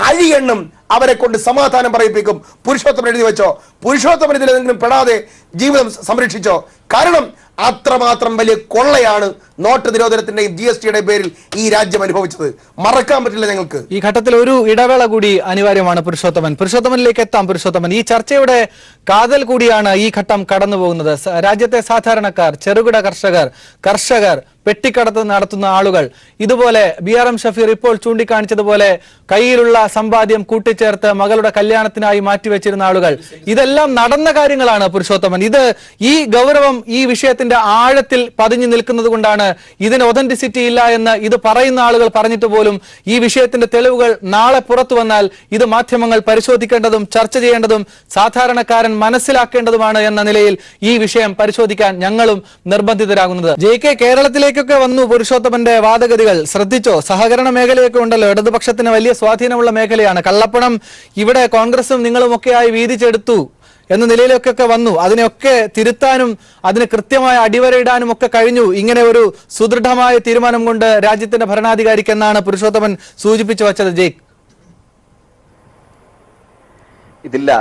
അഴിയെണ്ണും, അവരെ കൊണ്ട് സമാധാനം പറയിപ്പിക്കും. പുരുഷോത്തമൻ എഴുതി വെച്ചോ. പുരുഷോത്തമൻ ഇതിലെങ്കിലും പെടാതെ ജീവിതം സംരക്ഷിച്ചോ. കാരണം അത്രമാത്രം വലിയ കൊള്ളയാണ് നോട്ട് നിരോധനത്തിന്റെയും GSTയുടെയും പേരിൽ ഈ രാജ്യം അനുഭവിച്ചത്. മറക്കാൻ പറ്റില്ല ഞങ്ങൾക്ക്. ഈ ഘട്ടത്തിൽ ഒരു ഇടവേള കൂടി അനിവാര്യമാണ് പുരുഷോത്തമനിലേക്ക് എത്താം. പുരുഷോത്തമൻ, ഈ ചർച്ചയുടെ കാതൽ കൂടിയാണ് ഈ ഘട്ടം കടന്നു പോകുന്നത്. രാജ്യത്തെ സാധാരണക്കാർ, ചെറുകിട കർഷകർ, പെട്ടിക്കടത്ത് നടത്തുന്ന ആളുകൾ, ഇതുപോലെ BRM ഷഫീർ ഇപ്പോൾ ചൂണ്ടിക്കാണിച്ചതുപോലെ കയ്യിലുള്ള സമ്പാദ്യം കൂട്ടിച്ചേർത്ത് മകളുടെ കല്യാണത്തിനായി മാറ്റിവെച്ചിരുന്ന ആളുകൾ, ഇതെല്ലാം നടന്ന കാര്യങ്ങളാണ് പുരുഷോത്തമൻ. ഈ ഗൗരവം ഈ വിഷയത്തിന്റെ ആഴത്തിൽ പതിഞ്ഞു നിൽക്കുന്നത് കൊണ്ടാണ് ഇതിന് ഒതന്റിസിറ്റി ഇല്ല എന്ന് ഇത് പറയുന്ന ആളുകൾ പറഞ്ഞിട്ട് പോലും ഈ വിഷയത്തിന്റെ തെളിവുകൾ നാളെ പുറത്തു വന്നാൽ ഇത് മാധ്യമങ്ങൾ പരിശോധിക്കേണ്ടതും ചർച്ച ചെയ്യേണ്ടതും സാധാരണക്കാരൻ മനസ്സിലാക്കേണ്ടതുമാണ് എന്ന നിലയിൽ ഈ വിഷയം പരിശോധിക്കാൻ ഞങ്ങളും നിർബന്ധിതരാകുന്നത്. JK, കേരളത്തിലേക്കൊക്കെ വന്നു പുരുഷോത്തമന്റെ വാദഗതികൾ ശ്രദ്ധിച്ചോ? സഹകരണ മേഖലയൊക്കെ ഉണ്ടല്ലോ, ഇടതുപക്ഷത്തിന് വലിയ സ്വാധീനമുള്ള മേഖലയാണ്. കള്ളപ്പണം ഇവിടെ കോൺഗ്രസും നിങ്ങളുമൊക്കെയായി വീതിച്ചെടുത്തു എന്ന നിലയിലേക്കൊക്കെ വന്നു. അതിനെയൊക്കെ തിരുത്താനും അതിന് കൃത്യമായ അടിവരയിടാനും ഒക്കെ കഴിഞ്ഞു ഇങ്ങനെ ഒരു സുദൃഢമായ തീരുമാനം കൊണ്ട് രാജ്യത്തിന്റെ ഭരണാധികാരിക്ക് എന്നാണ് പുരുഷോത്തമൻ സൂചിപ്പിച്ചു വച്ചത്. ജയ്ക്ക്, ഇതില്ല,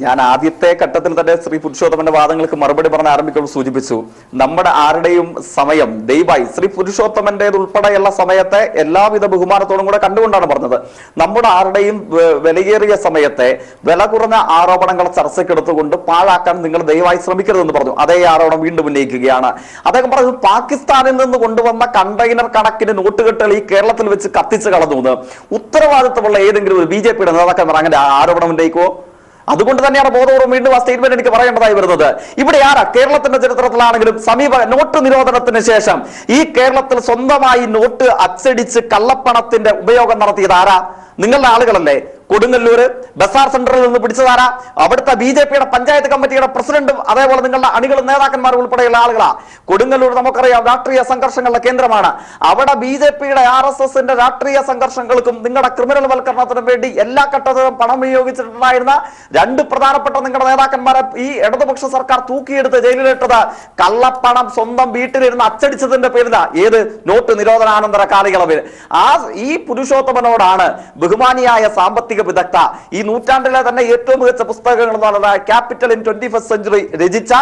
ഞാൻ ആദ്യത്തെ ഘട്ടത്തിൽ തന്നെ ശ്രീ പുരുഷോത്തമന്റെ വാദങ്ങൾക്ക് മറുപടി പറഞ്ഞ് ആരംഭിക്കുമ്പോൾ സൂചിപ്പിച്ചു, നമ്മുടെ ആരുടെയും സമയം ദയവായി ശ്രീ പുരുഷോത്തമന്റേത് ഉൾപ്പെടെയുള്ള സമയത്തെ എല്ലാവിധ ബഹുമാനത്തോടും കൂടെ കണ്ടുകൊണ്ടാണ് പറഞ്ഞത്. നമ്മുടെ ആരുടെയും വിലയേറിയ സമയത്തെ വില കുറഞ്ഞ ആരോപണങ്ങൾ ചർച്ചയ്ക്കെടുത്തുകൊണ്ട് പാഴാക്കാൻ നിങ്ങൾ ദയവായി ശ്രമിക്കരുതെന്ന് പറഞ്ഞു. അതേ ആരോപണം വീണ്ടും ഉന്നയിക്കുകയാണ്. അദ്ദേഹം പറഞ്ഞത് പാകിസ്ഥാനിൽ നിന്ന് കൊണ്ടുവന്ന കണ്ടെയ്നർ കണക്കിന് നോട്ടുകെട്ടുകൾ ഈ കേരളത്തിൽ വെച്ച് കത്തിച്ച് കളഞ്ഞു. ഉത്തരവാദിത്തമുള്ള ഏതെങ്കിലും ഒരു BJPയുടെ നേതാക്കന്മാർ അങ്ങനെ ആരോപണം ഉന്നയിക്കുമോ? അതുകൊണ്ട് തന്നെയാണ് ബോധപൂർവ്വം വീണ്ടും ആ സ്റ്റേറ്റ്മെന്റ് എനിക്ക് പറയേണ്ടതായി വരുന്നത്. ഇവിടെ ആരാ കേരളത്തിന്റെ ചരിത്രത്തിലാണെങ്കിലും നോട്ട് നിരോധനത്തിന് ശേഷം ഈ കേരളത്തിൽ സ്വന്തമായി നോട്ട് അച്ചടിച്ച് കള്ളപ്പണത്തിന്റെ ഉപയോഗം നടത്തിയത് ആരാ? നിങ്ങളുടെ ആളുകളല്ലേ. കൊടുങ്ങല്ലൂര് ബസാർ സെന്ററിൽ നിന്ന് പിടിച്ചതാരാ? അവിടുത്തെ BJPയുടെ പഞ്ചായത്ത് കമ്മിറ്റിയുടെ പ്രസിഡന്റും അതേപോലെ നിങ്ങളുടെ അണികളും നേതാക്കന്മാരും ഉൾപ്പെടെയുള്ള ആളുകളാ. കൊടുങ്ങല്ലൂർ നമുക്കറിയാം രാഷ്ട്രീയ സംഘർഷങ്ങളുടെ കേന്ദ്രമാണ്. അവിടെ BJPയുടെ RSSന്റെ രാഷ്ട്രീയ സംഘർഷങ്ങൾക്കും നിങ്ങളുടെ ക്രിമിനൽ വൽക്കരണത്തിനും വേണ്ടി എല്ലാ ഘട്ടത്തിലും പണം വിനിയോഗിച്ചിട്ടുണ്ടായിരുന്ന രണ്ട് പ്രധാനപ്പെട്ട നിങ്ങളുടെ നേതാക്കന്മാരെ ഈ ഇടതുപക്ഷ സർക്കാർ തൂക്കിയെടുത്ത് ജയിലിലിട്ടത് കള്ളപ്പണം സ്വന്തം വീട്ടിലിരുന്ന് അച്ചടിച്ചതിന്റെ പേരിലാ. ഏത് നോട്ട് നിരോധനാനന്തര കാലയളവിൽ ഈ പുരുഷോത്തമനോടാണ് ബഹുമാനിയായ സാമ്പത്തിക വിദഗ്ധ ഈ നൂറ്റാണ്ടിലെ തന്നെ ഏറ്റവും മികച്ച പുസ്തകങ്ങൾ ക്യാപിറ്റൽ ഇൻ 21st സെഞ്ചുറി രചിച്ച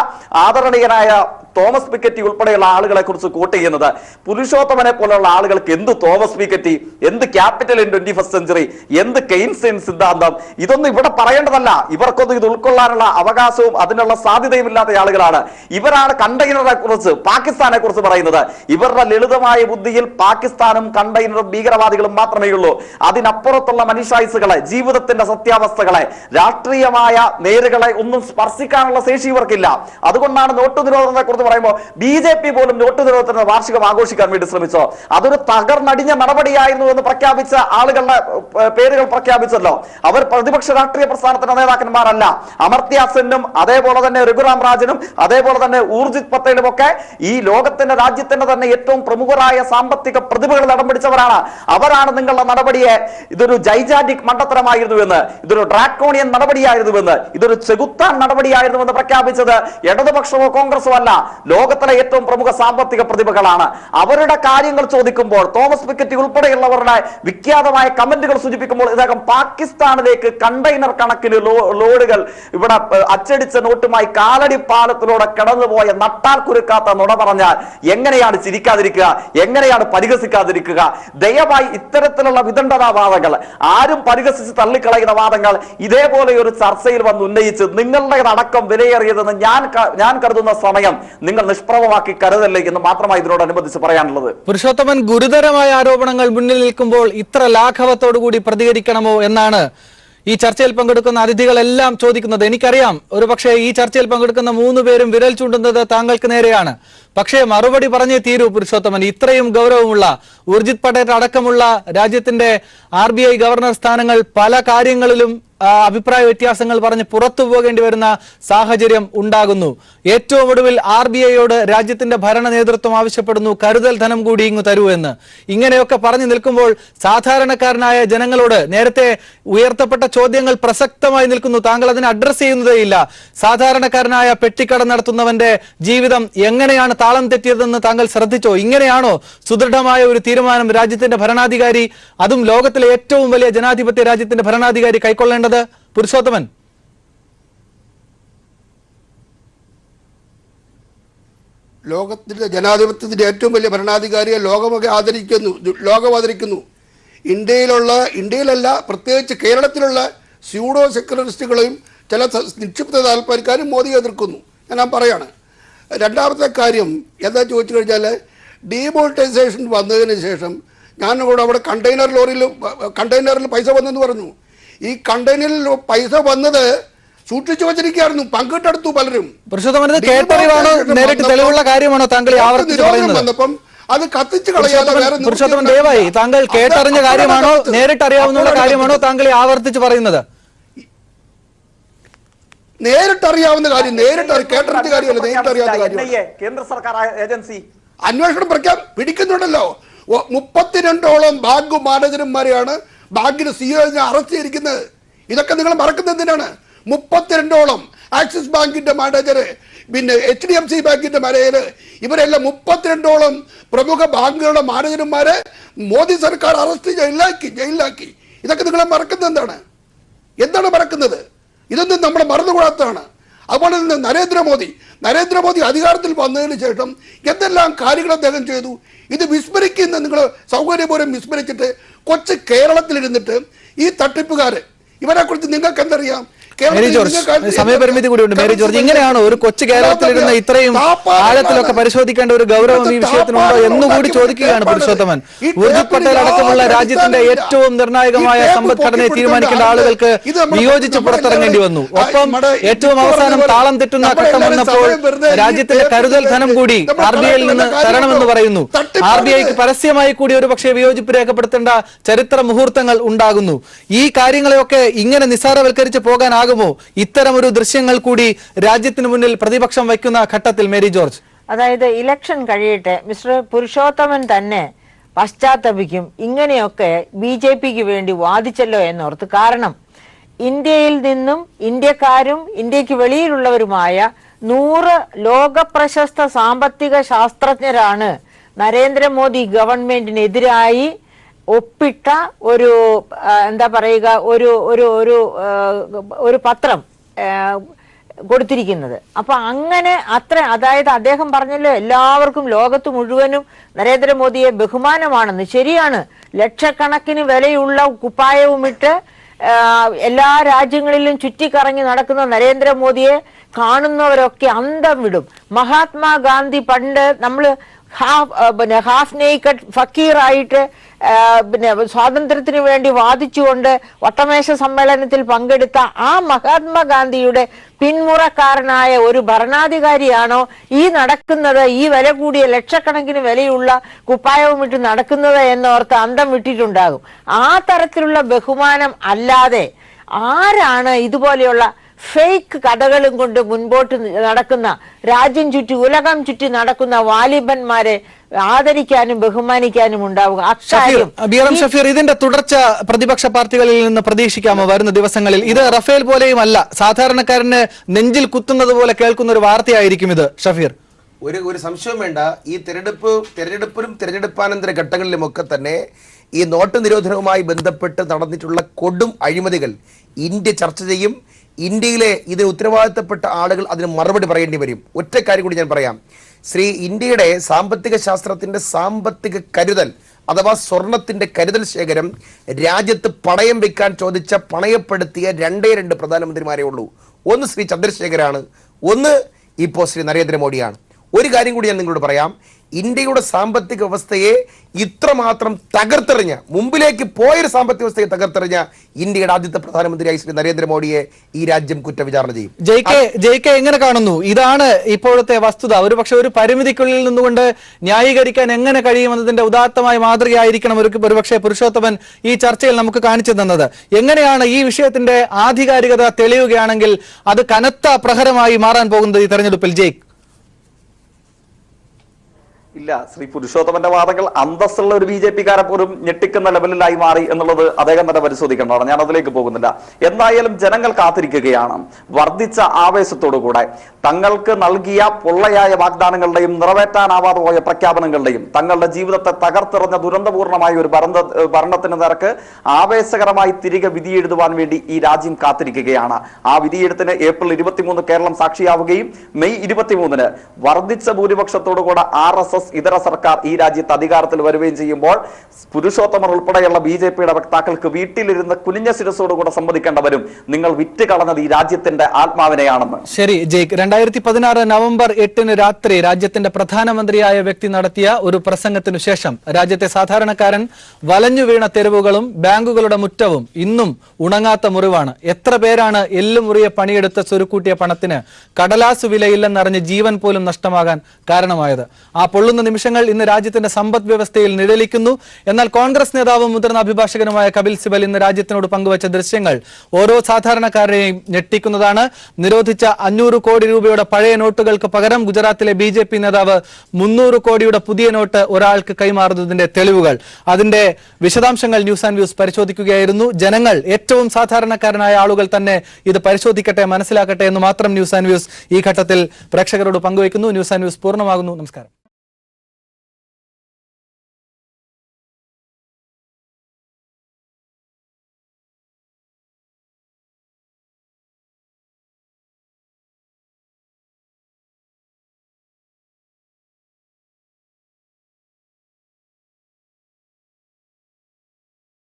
ആദരണീയനായ തോമസ് പിക്കറ്റി ഉൾപ്പെടെയുള്ള ആളുകളെ കുറിച്ച് കോട്ട് ചെയ്യുന്നത്. പുരുഷോത്തമനെ പോലുള്ള ആളുകൾക്ക് എന്ത് തോമസ് പിക്കറ്റി, എന്ത് ക്യാപിറ്റൽ ഇൻ 21st സെഞ്ചുറി, എന്ത് കെയ്ൻസിയൻ സിദ്ധാന്തം, ഇതൊന്നും ഇവിടെ പറയേണ്ടതല്ല. ഇവർക്കൊന്നും ഇത് ഉൾക്കൊള്ളാനുള്ള അവകാശവും അതിനുള്ള സാധ്യതയും ഇല്ലാത്ത ആളുകളാണ്. ഇവരാണ് കണ്ടെയ്നറെ കുറിച്ച് പാകിസ്ഥാനെ കുറിച്ച് പറയുന്നത്. ഇവരുടെ ലളിതമായ ബുദ്ധിയിൽ പാകിസ്ഥാനും കണ്ടെയ്നറും ഭീകരവാദികളും മാത്രമേ ഉള്ളൂ. അതിനപ്പുറത്തുള്ള മനുഷ്യായുസ്സുകളെ, ജീവിതത്തിന്റെ സത്യാവസ്ഥകളെ, രാഷ്ട്രീയമായ നേരുകളെ ഒന്നും സ്പർശിക്കാനുള്ള ശേഷി ഇവർക്കില്ല. അതുകൊണ്ടാണ് നോട്ട് നിരോധനത്തെ കുറിച്ച് പറയുമ്പോൾ BJP പോലും നോട്ട് നിരോധനത്തിന്റെ വാർഷികം ആഘോഷിക്കാൻ വേണ്ടി ശ്രമിച്ചോ. അതൊരു തകർന്നടിഞ്ഞ നടപടിയായിരുന്നു എന്ന് പ്രഖ്യാപിച്ച ആളുകളുടെ പേരുകൾ പ്രഖ്യാപിച്ചല്ലോ. അവർ പ്രതിപക്ഷ രാഷ്ട്രീയ പ്രസ്ഥാനത്തിന്റെ നേതാക്കന്മാരല്ല. അമർത്യ സെന്നും അതേപോലെ തന്നെ രഘുറാം രാജനും അതേപോലെ തന്നെ ഊർജിത് പട്ടേലും ഒക്കെ ഈ ലോകത്തിന്റെ രാജ്യത്തിന്റെ തന്നെ ഏറ്റവും പ്രമുഖരായ സാമ്പത്തിക പ്രതിഭകൾ ഇടം പിടിച്ചവരാണ്. അവരാണ് നിങ്ങളുടെ നടപടിയെ ഇതൊരു ജൈജാന്റിക് മണ്ടത്തരമായിരുന്നുവെന്ന്, ഇതൊരു ഡ്രാക്കോണിയൻ നടപടിയായിരുന്നുവെന്ന്, ഇതൊരു ചെകുത്താൻ നടപടിയായിരുന്നുവെന്ന് പ്രഖ്യാപിച്ചത് ഇടതുപക്ഷമോ കോൺഗ്രസോ അല്ല, ലോകത്തിലെ ഏറ്റവും പ്രമുഖ സാമ്പത്തിക പ്രതിഭകളാണ്. അവരുടെ കാര്യങ്ങൾ ചോദിക്കുമ്പോൾ തോമസ് പിക്കറ്റി ഉൾപ്പെടെയുള്ളവരുടെ വിഖ്യാതമായ കമന്റുകൾ സൂചിപ്പിക്കുമ്പോൾ ഇദ്ദേഹം പാകിസ്ഥാനിലേക്ക് കണ്ടെയ്നർ കണക്കിന് ലോഡുകൾ ഇവിടെ അച്ചടിച്ച നോട്ടുമായി കാലടി പാലത്തിലൂടെ കടന്നുപോയ നട്ടാൽ കുരുക്കാത്ത നുണ പറഞ്ഞാൽ എങ്ങനെയാണ് ചിരിക്കാതിരിക്കുക, എങ്ങനെയാണ് പരിഹസിക്കാതിരിക്കുക? ദയവായി ഇത്തരത്തിലുള്ള വിദണ്ഡതാവാദങ്ങൾ, ആരും പരിഹസിച്ച് തള്ളിക്കളയുന്ന വാദങ്ങൾ ഇതേപോലെ ഒരു ചർച്ചയിൽ വന്ന് ഉന്നയിച്ച് നിങ്ങളുടെ അടക്കം വിലയേറിയതെന്ന് ഞാൻ കരുതുന്ന സമയം നിങ്ങൾ നിഷ്പ്രഭമാക്കി കരുതല്ലേ എന്ന് മാത്രമായി ഇതിനോടനുബന്ധിച്ച് പറയാനുള്ളത്. പുരുഷോത്തമൻ, ഗുരുതരമായ ആരോപണങ്ങൾ മുന്നിൽ നിൽക്കുമ്പോൾ ഇത്ര ലാഘവത്തോടുകൂടി പ്രതികരിക്കണമോ എന്നാണ് ഈ ചർച്ചയിൽ പങ്കെടുക്കുന്ന അതിഥികളെല്ലാം ചോദിക്കുന്നത്. എനിക്കറിയാം ഒരുപക്ഷെ ഈ ചർച്ചയിൽ പങ്കെടുക്കുന്ന 3 പേരും വിരൽ ചൂണ്ടുന്നത് താങ്കൾക്ക് നേരെയാണ്. പക്ഷേ മറുപടി പറഞ്ഞേ തീരൂ പുരുഷോത്തമൻ. ഇത്രയും ഗൗരവമുള്ള ഊർജിത് പട്ടേൽ അടക്കമുള്ള രാജ്യത്തിന്റെ RBI ഗവർണർ സ്ഥാനങ്ങൾ പല കാര്യങ്ങളിലും അഭിപ്രായ വ്യത്യാസങ്ങൾ പറഞ്ഞ് പുറത്തു പോകേണ്ടി വരുന്ന സാഹചര്യം ഉണ്ടാകുന്നു. ഏറ്റവും ഒടുവിൽ RBIയോട് രാജ്യത്തിന്റെ ഭരണ നേതൃത്വം ആവശ്യപ്പെടുന്നു കരുതൽ ധനം കൂടി ഇങ്ങ് തരൂ എന്ന്. ഇങ്ങനെയൊക്കെ പറഞ്ഞു നിൽക്കുമ്പോൾ സാധാരണക്കാരനായ ജനങ്ങളോട് നേരത്തെ ഉയർത്തപ്പെട്ട ചോദ്യങ്ങൾ പ്രസക്തമായി നിൽക്കുന്നു. താങ്കൾ അതിനെ അഡ്രസ് ചെയ്യുന്നതേയില്ല. സാധാരണക്കാരനായ പെട്ടിക്കട നടത്തുന്നവന്റെ ജീവിതം എങ്ങനെയാണ് താളം തെറ്റിയതെന്ന് താങ്കൾ ശ്രദ്ധിച്ചോ? ഇങ്ങനെയാണോ സുദൃഢമായ ഒരു തീരുമാനം രാജ്യത്തിന്റെ ഭരണാധികാരി, അതും ലോകത്തിലെ ഏറ്റവും വലിയ ജനാധിപത്യ രാജ്യത്തിന്റെ ഭരണാധികാരി കൈക്കൊള്ളേണ്ടത്? പുരുഷോത്തമൻ, ലോകത്തിന്റെ ജനാധിപത്യത്തിന്റെ ഏറ്റവും വലിയ ഭരണാധികാരിയെ ലോകം ആദരിക്കുന്നു. ഇന്ത്യയിലല്ല, പ്രത്യേകിച്ച് കേരളത്തിലുള്ള സ്യൂഡോ സെക്യുലറിസ്റ്റുകളെയും ചില നിക്ഷിപ്ത താല്പര്യക്കാരും മോദിയെ എതിർക്കുന്നു. ഞാൻ പറയാണ്. രണ്ടാമത്തെ കാര്യം എന്താ ചോദിച്ചു കഴിഞ്ഞാൽ, ഡീമോണിറ്റൈസേഷൻ വന്നതിന് ശേഷം ഞാൻ അവിടെ കണ്ടെയ്നറിൽ പൈസ വന്നെന്ന് പറഞ്ഞു. ഈ കണ്ടെയ്നറിൽ പൈസ വന്നത് സൂക്ഷിച്ചു വച്ചിരിക്കുകയായിരുന്നു, പങ്കിട്ടെടുത്തു പലരും. നേരിട്ട് തെളിവുള്ള കാര്യമാണോ താങ്കൾ വന്നപ്പം അത് കത്തിച്ച് കളയാതെ ദയവായി താങ്കൾ കേട്ടറിഞ്ഞ കാര്യമാണോ, നേരിട്ടറിയാവുന്ന കാര്യമാണോ താങ്കൾ ആവർത്തിച്ച് പറയുന്നത്? നേരിട്ടറിയാവുന്ന കാര്യം, കേട്ടറിഞ്ഞ കാര്യമല്ല, നേരിട്ടറിയാവുന്ന കാര്യം. കേന്ദ്ര സർക്കാർ ഏജൻസി അന്വേഷണം പിടിക്കുന്നുണ്ടല്ലോ. 32ഓളം ബാങ്ക് മാനേജർമാരെയാണ് ബാങ്കിന് CEO അറസ്റ്റ് ചെയ്തിരിക്കുന്നത്. ഇതൊക്കെ നിങ്ങൾ മറക്കുന്നത് എന്തിനാണ്? 32ഓളം ആക്സിസ് ബാങ്കിന്റെ മാനേജർ, പിന്നെ HDFC ബാങ്കിന്റെ മാനേജർ, ഇവരെല്ലാം 32ഓളം പ്രമുഖ ബാങ്കുകളുടെ മാനേജർമാരെ മോദി സർക്കാർ അറസ്റ്റ് ജയിലിലാക്കി. ഇതൊക്കെ നിങ്ങൾ മറക്കുന്നത് എന്താണ് മറക്കുന്നത്? ഇതൊന്നും നമ്മൾ മറന്നുകൂടാത്തതാണ്. അതുപോലെ തന്നെ നരേന്ദ്രമോദി അധികാരത്തിൽ വന്നതിന് ശേഷം എന്തെല്ലാം കാര്യങ്ങൾ അദ്ദേഹം ചെയ്തു. ഇത് വിസ്മരിക്കുന്ന നിങ്ങൾ സൗകര്യപൂർവ്വം വിസ്മരിച്ചിട്ട് കൊച്ചു കേരളത്തിലിരുന്നിട്ട് ഈ തട്ടിപ്പുകാര്, ഇവരെ കുറിച്ച് നിങ്ങൾക്ക് എന്തറിയാം? മേരി ജോർജ്, സമയപരിമിതി കൂടിയുണ്ട്. മേരി ജോർജ്, ഇങ്ങനെയാണോ ഒരു കൊച്ചു കേരളത്തിലിരുന്ന് ഇത്രയും ആഴത്തിലൊക്കെ പരിശോധിക്കേണ്ട ഒരു ഗൗരവം ഈ വിഷയത്തിനുണ്ടോ എന്നുകൂടി ചോദിക്കുകയാണ് പുരുഷോത്തമൻ. ഊർജിത് പട്ടേൽ അടക്കമുള്ള രാജ്യത്തിന്റെ ഏറ്റവും നിർണായകമായ സമ്പദ്ഘടനയെ തീരുമാനിക്കേണ്ട ആളുകൾക്ക് വിയോജിച്ച് പുറത്തിറങ്ങേണ്ടി വന്നു. ഒപ്പം ഏറ്റവും അവസാനം താളം തെറ്റുന്ന ഘട്ടം വന്നപ്പോൾ രാജ്യത്തിന്റെ കരുതൽ ധനം കൂടി RBIയിൽ നിന്ന് തരണമെന്ന് പറയുന്നു. RBIക്ക് പരസ്യമായി കൂടി ഒരു പക്ഷേ വിയോജിപ്പ് രേഖപ്പെടുത്തേണ്ട ചരിത്ര മുഹൂർത്തങ്ങൾ ഉണ്ടാകുന്നു. ഈ കാര്യങ്ങളെയൊക്കെ ഇങ്ങനെ നിസ്സാരവൽക്കരിച്ച് പോകാനാകുമോ ഇത്തരം ഒരു ദൃശ്യങ്ങൾ കൂടി രാജ്യത്തിന് മുന്നിൽ പ്രതിപക്ഷം വയ്ക്കുന്ന ഘട്ടത്തിൽ? മേരി ജോർജ്, അതായത് ഇലക്ഷൻ കഴിയട്ടെ, മിസ്റ്റർ പുരുഷോത്തമൻ തന്നെ പശ്ചാത്തപിക്കും ഇങ്ങനെയൊക്കെ BJPക്ക് വേണ്ടി വാദിച്ചല്ലോ എന്നോർത്ത്. കാരണം ഇന്ത്യയിൽ നിന്നും ഇന്ത്യക്കാരും ഇന്ത്യക്ക് വെളിയിലുള്ളവരുമായ 100 ലോകപ്രശസ്ത സാമ്പത്തിക ശാസ്ത്രജ്ഞരാണ് നരേന്ദ്രമോദി ഗവൺമെന്റിനെതിരായി ഒപ്പിട്ട ഒരു എന്താ പറയുക ഒരു പത്രം കൊടുത്തിരിക്കുന്നത്. അപ്പൊ അങ്ങനെ അതായത് അദ്ദേഹം പറഞ്ഞല്ലോ എല്ലാവർക്കും ലോകത്ത് മുഴുവനും നരേന്ദ്രമോദിയെ ബഹുമാനമാണെന്ന്. ശരിയാണ്, ലക്ഷക്കണക്കിന് വിലയുള്ള കുപ്പായവുമിട്ട് എല്ലാ രാജ്യങ്ങളിലും ചുറ്റിക്കറങ്ങി നടക്കുന്ന നരേന്ദ്രമോദിയെ കാണുന്നവരൊക്കെ അന്തം വിടും. മഹാത്മാഗാന്ധി പണ്ട് നമ്മൾ ഹാഫ് നേക്കഡ് ഫക്കീറായിട്ട് സ്വാതന്ത്ര്യത്തിന് വേണ്ടി വാദിച്ചുകൊണ്ട് വട്ടമേശ സമ്മേളനത്തിൽ പങ്കെടുത്ത ആ മഹാത്മാഗാന്ധിയുടെ പിന്മുറക്കാരനായ ഒരു ഭരണാധികാരിയാണോ ഈ നടക്കുന്നത്, ഈ വില കൂടിയ ലക്ഷക്കണക്കിന് വിലയുള്ള കുപ്പായവുമിട്ട് നടക്കുന്നത് എന്നോർത്ത് അന്തം വിട്ടിട്ടുണ്ടാകും. ആ തരത്തിലുള്ള ബഹുമാനം അല്ലാതെ ആരാണ് ഇതുപോലെയുള്ള ഫേക്ക് കഥകളും കൊണ്ട് മുൻപോട്ട് നടക്കുന്ന, രാജ്യം ചുറ്റി ഉലകം ചുറ്റി നടക്കുന്ന വാലിബന്മാരെ ആദരിക്കാനും ബഹുമാനിക്കാനും ഉണ്ടാവുക? BRM ഷഫീർ, ഇതിന്റെ തുടർച്ച പ്രതിപക്ഷ പാർട്ടികളിൽ നിന്ന് പ്രതീക്ഷിക്കാമോ വരുന്ന ദിവസങ്ങളിൽ? ഇത് റഫേൽ പോലെയും അല്ല, സാധാരണക്കാരന് നെഞ്ചിൽ കുത്തുന്നത് പോലെ കേൾക്കുന്ന ഒരു വാർത്തയായിരിക്കും ഇത്. ഷഫീർ, ഒരു സംശയം വേണ്ട, ഈ തെരഞ്ഞെടുപ്പിലും തെരഞ്ഞെടുപ്പാനന്തര ഘട്ടങ്ങളിലുമൊക്കെ തന്നെ ഈ നോട്ട് നിരോധനവുമായി ബന്ധപ്പെട്ട് നടന്നിട്ടുള്ള കൊടും അഴിമതികൾ ഇന്ത്യ ചർച്ച ചെയ്യും. ഇന്ത്യയിലെ ഇതിന് ഉത്തരവാദിത്തപ്പെട്ട ആളുകൾ അതിന് മറുപടി പറയേണ്ടി വരും. ഒറ്റ കാര്യം കൂടി ഞാൻ പറയാം. ഇന്ത്യയുടെ സാമ്പത്തിക ശാസ്ത്രത്തിന്റെ സാമ്പത്തിക കരുതൽ അഥവാ സ്വർണത്തിന്റെ കരുതൽ ശേഖരം രാജ്യത്ത് പണയം വെക്കാൻ ചോദിച്ച പണയപ്പെടുത്തിയ 2 പ്രധാനമന്ത്രിമാരേ ഉള്ളൂ. ഒന്ന് ശ്രീ ചന്ദ്രശേഖരാണ്, ഒന്ന് ഇപ്പോൾ ശ്രീ നരേന്ദ്രമോദിയാണ്. ഒരു കാര്യം കൂടി ഞാൻ നിങ്ങളോട് പറയാം. ഇന്ത്യയുടെ സാമ്പത്തിക വ്യവസ്ഥയെ ഇത്രമാത്രം തകർത്തെറിഞ്ഞ, മുമ്പിലേക്ക് പോയൊരു സാമ്പത്തിക വ്യവസ്ഥയെ തകർത്തെറിഞ്ഞ ഇന്ത്യയുടെ ആദ്യത്തെ പ്രധാനമന്ത്രിയായി ശ്രീ നരേന്ദ്രമോദിയെ ഈ രാജ്യം കുറ്റവിചാരണ ചെയ്യും. ജയ്ക്ക് എങ്ങനെ കാണുന്നു? ഇതാണ് ഇപ്പോഴത്തെ വസ്തുത. ഒരുപക്ഷെ ഒരു പരിമിതിക്കുള്ളിൽ നിന്നുകൊണ്ട് ന്യായീകരിക്കാൻ എങ്ങനെ കഴിയുമെന്നതിന്റെ ഉദാത്തമായ മാതൃകയായിരിക്കണം ഒരുപക്ഷെ പുരുഷോത്തമൻ ഈ ചർച്ചയിൽ നമുക്ക് കാണിച്ചു തന്നത്. എങ്ങനെയാണ് ഈ വിഷയത്തിന്റെ ആധികാരികത തെളിയുകയാണെങ്കിൽ അത് കനത്ത പ്രഹരമായി മാറാൻ പോകുന്നത് ഈ തെരഞ്ഞെടുപ്പിൽ? ജയ്ക്ക്, ഇല്ല, ശ്രീ പുരുഷോത്തമന്റെ വാദങ്ങൾ അന്തസ്സുള്ള ഒരു BJP-കാരെ പോലും ഞെട്ടിക്കുന്ന ലെവലിലായി മാറി എന്നുള്ളത് അദ്ദേഹം തന്നെ പരിശോധിക്കേണ്ടതാണ്. ഞാൻ അതിലേക്ക് പോകുന്നില്ല. എന്തായാലും ജനങ്ങൾ കാത്തിരിക്കുകയാണ് വർദ്ധിച്ച ആവേശത്തോടുകൂടെ. തങ്ങൾക്ക് നൽകിയ പൊള്ളയായ വാഗ്ദാനങ്ങളുടെയും നിറവേറ്റാനാവാതെ പോയ പ്രഖ്യാപനങ്ങളുടെയും തങ്ങളുടെ ജീവിതത്തെ തകർത്തെറിഞ്ഞ ദുരന്തപൂർണമായ ഒരു ഭരണത്തിന് നിരക്ക് ആവേശകരമായി തിരികെ വിധിയെഴുതുവാൻ വേണ്ടി ഈ രാജ്യം കാത്തിരിക്കുകയാണ്. ആ വിധിയെഴുത്തിന് ഏപ്രിൽ 23 കേരളം സാക്ഷിയാവുകയും മെയ് 23 വർദ്ധിച്ച ഭൂരിപക്ഷത്തോടുകൂടെ RSS ഇതര സർക്കാർ ഈ രാജ്യത്ത് അധികാരത്തിൽ വരികയും ചെയ്യുമ്പോൾ പുരുഷോത്തമൻ ഉൾപ്പെടെയുള്ള BJP-യുടെ വക്താക്കൾക്ക് വീട്ടിലിരുന്ന് കുനിഞ്ഞ ശിരസോടുകൂടെ സമ്മതിക്കേണ്ട വരും, നിങ്ങൾ വിറ്റ് കളഞ്ഞത് ഈ രാജ്യത്തിന്റെ ആത്മാവിനെയാണെന്ന്. ശരി ജയ്ക്ക്, 2016 നവംബർ 8 രാത്രി രാജ്യത്തിന്റെ പ്രധാനമന്ത്രിയായ വ്യക്തി നടത്തിയ ഒരു പ്രസംഗത്തിനു ശേഷം രാജ്യത്തെ സാധാരണക്കാരൻ വലഞ്ഞു വീണ തെരുവുകളും ബാങ്കുകളുടെ മുറ്റവും ഇന്നും ഉണങ്ങാത്ത മുറിവാണ്. എത്ര പേരാണ് എല്ലുമുറിയെ പണിയെടുത്ത് സ്വരുക്കൂട്ടിയ പണത്തിന് കടലാസു വിലയില്ലെന്നറിഞ്ഞ് ജീവൻ പോലും നഷ്ടമാകാൻ കാരണമായത്? ആ പൊള്ളുന്ന നിമിഷങ്ങൾ ഇന്ന് രാജ്യത്തിന്റെ സമ്പദ് വ്യവസ്ഥയിൽ നിഴലിക്കുന്നു. എന്നാൽ കോൺഗ്രസ് നേതാവും മുതിർന്ന അഭിഭാഷകനുമായ കപിൽ സിബൽ ഇന്ന് രാജ്യത്തിനോട് പങ്കുവച്ച ദൃശ്യങ്ങൾ ഓരോ സാധാരണക്കാരെയും ഞെട്ടിക്കുന്നതാണ്. നിരോധിച്ച 500 കോടി രൂപയുടെ പഴയ നോട്ടുകൾക്ക് പകരം ഗുജറാത്തിലെ BJP നേതാവ് 300 കോടിയുടെ പുതിയ നോട്ട് ഒരാൾക്ക് കൈമാറുന്നതിന്റെ തെളിവുകൾ. അതിന്റെ വിശദാംശങ്ങൾ ന്യൂസ് ആൻഡ് വ്യൂസ് പരിശോധിക്കുകയായിരുന്നു. ജനങ്ങൾ, ഏറ്റവും സാധാരണക്കാരനായ ആളുകൾ തന്നെ ഇത് പരിശോധിക്കട്ടെ, മനസ്സിലാക്കട്ടെ എന്ന് മാത്രം ന്യൂസ് ആൻഡ് വ്യൂസ് ഈ ഘട്ടത്തിൽ പ്രേക്ഷകരോട് പങ്കുവയ്ക്കുന്നു. ന്യൂസ് ആൻഡ് വ്യൂസ് പൂർണ്ണമാകുന്നു. നമസ്കാരം.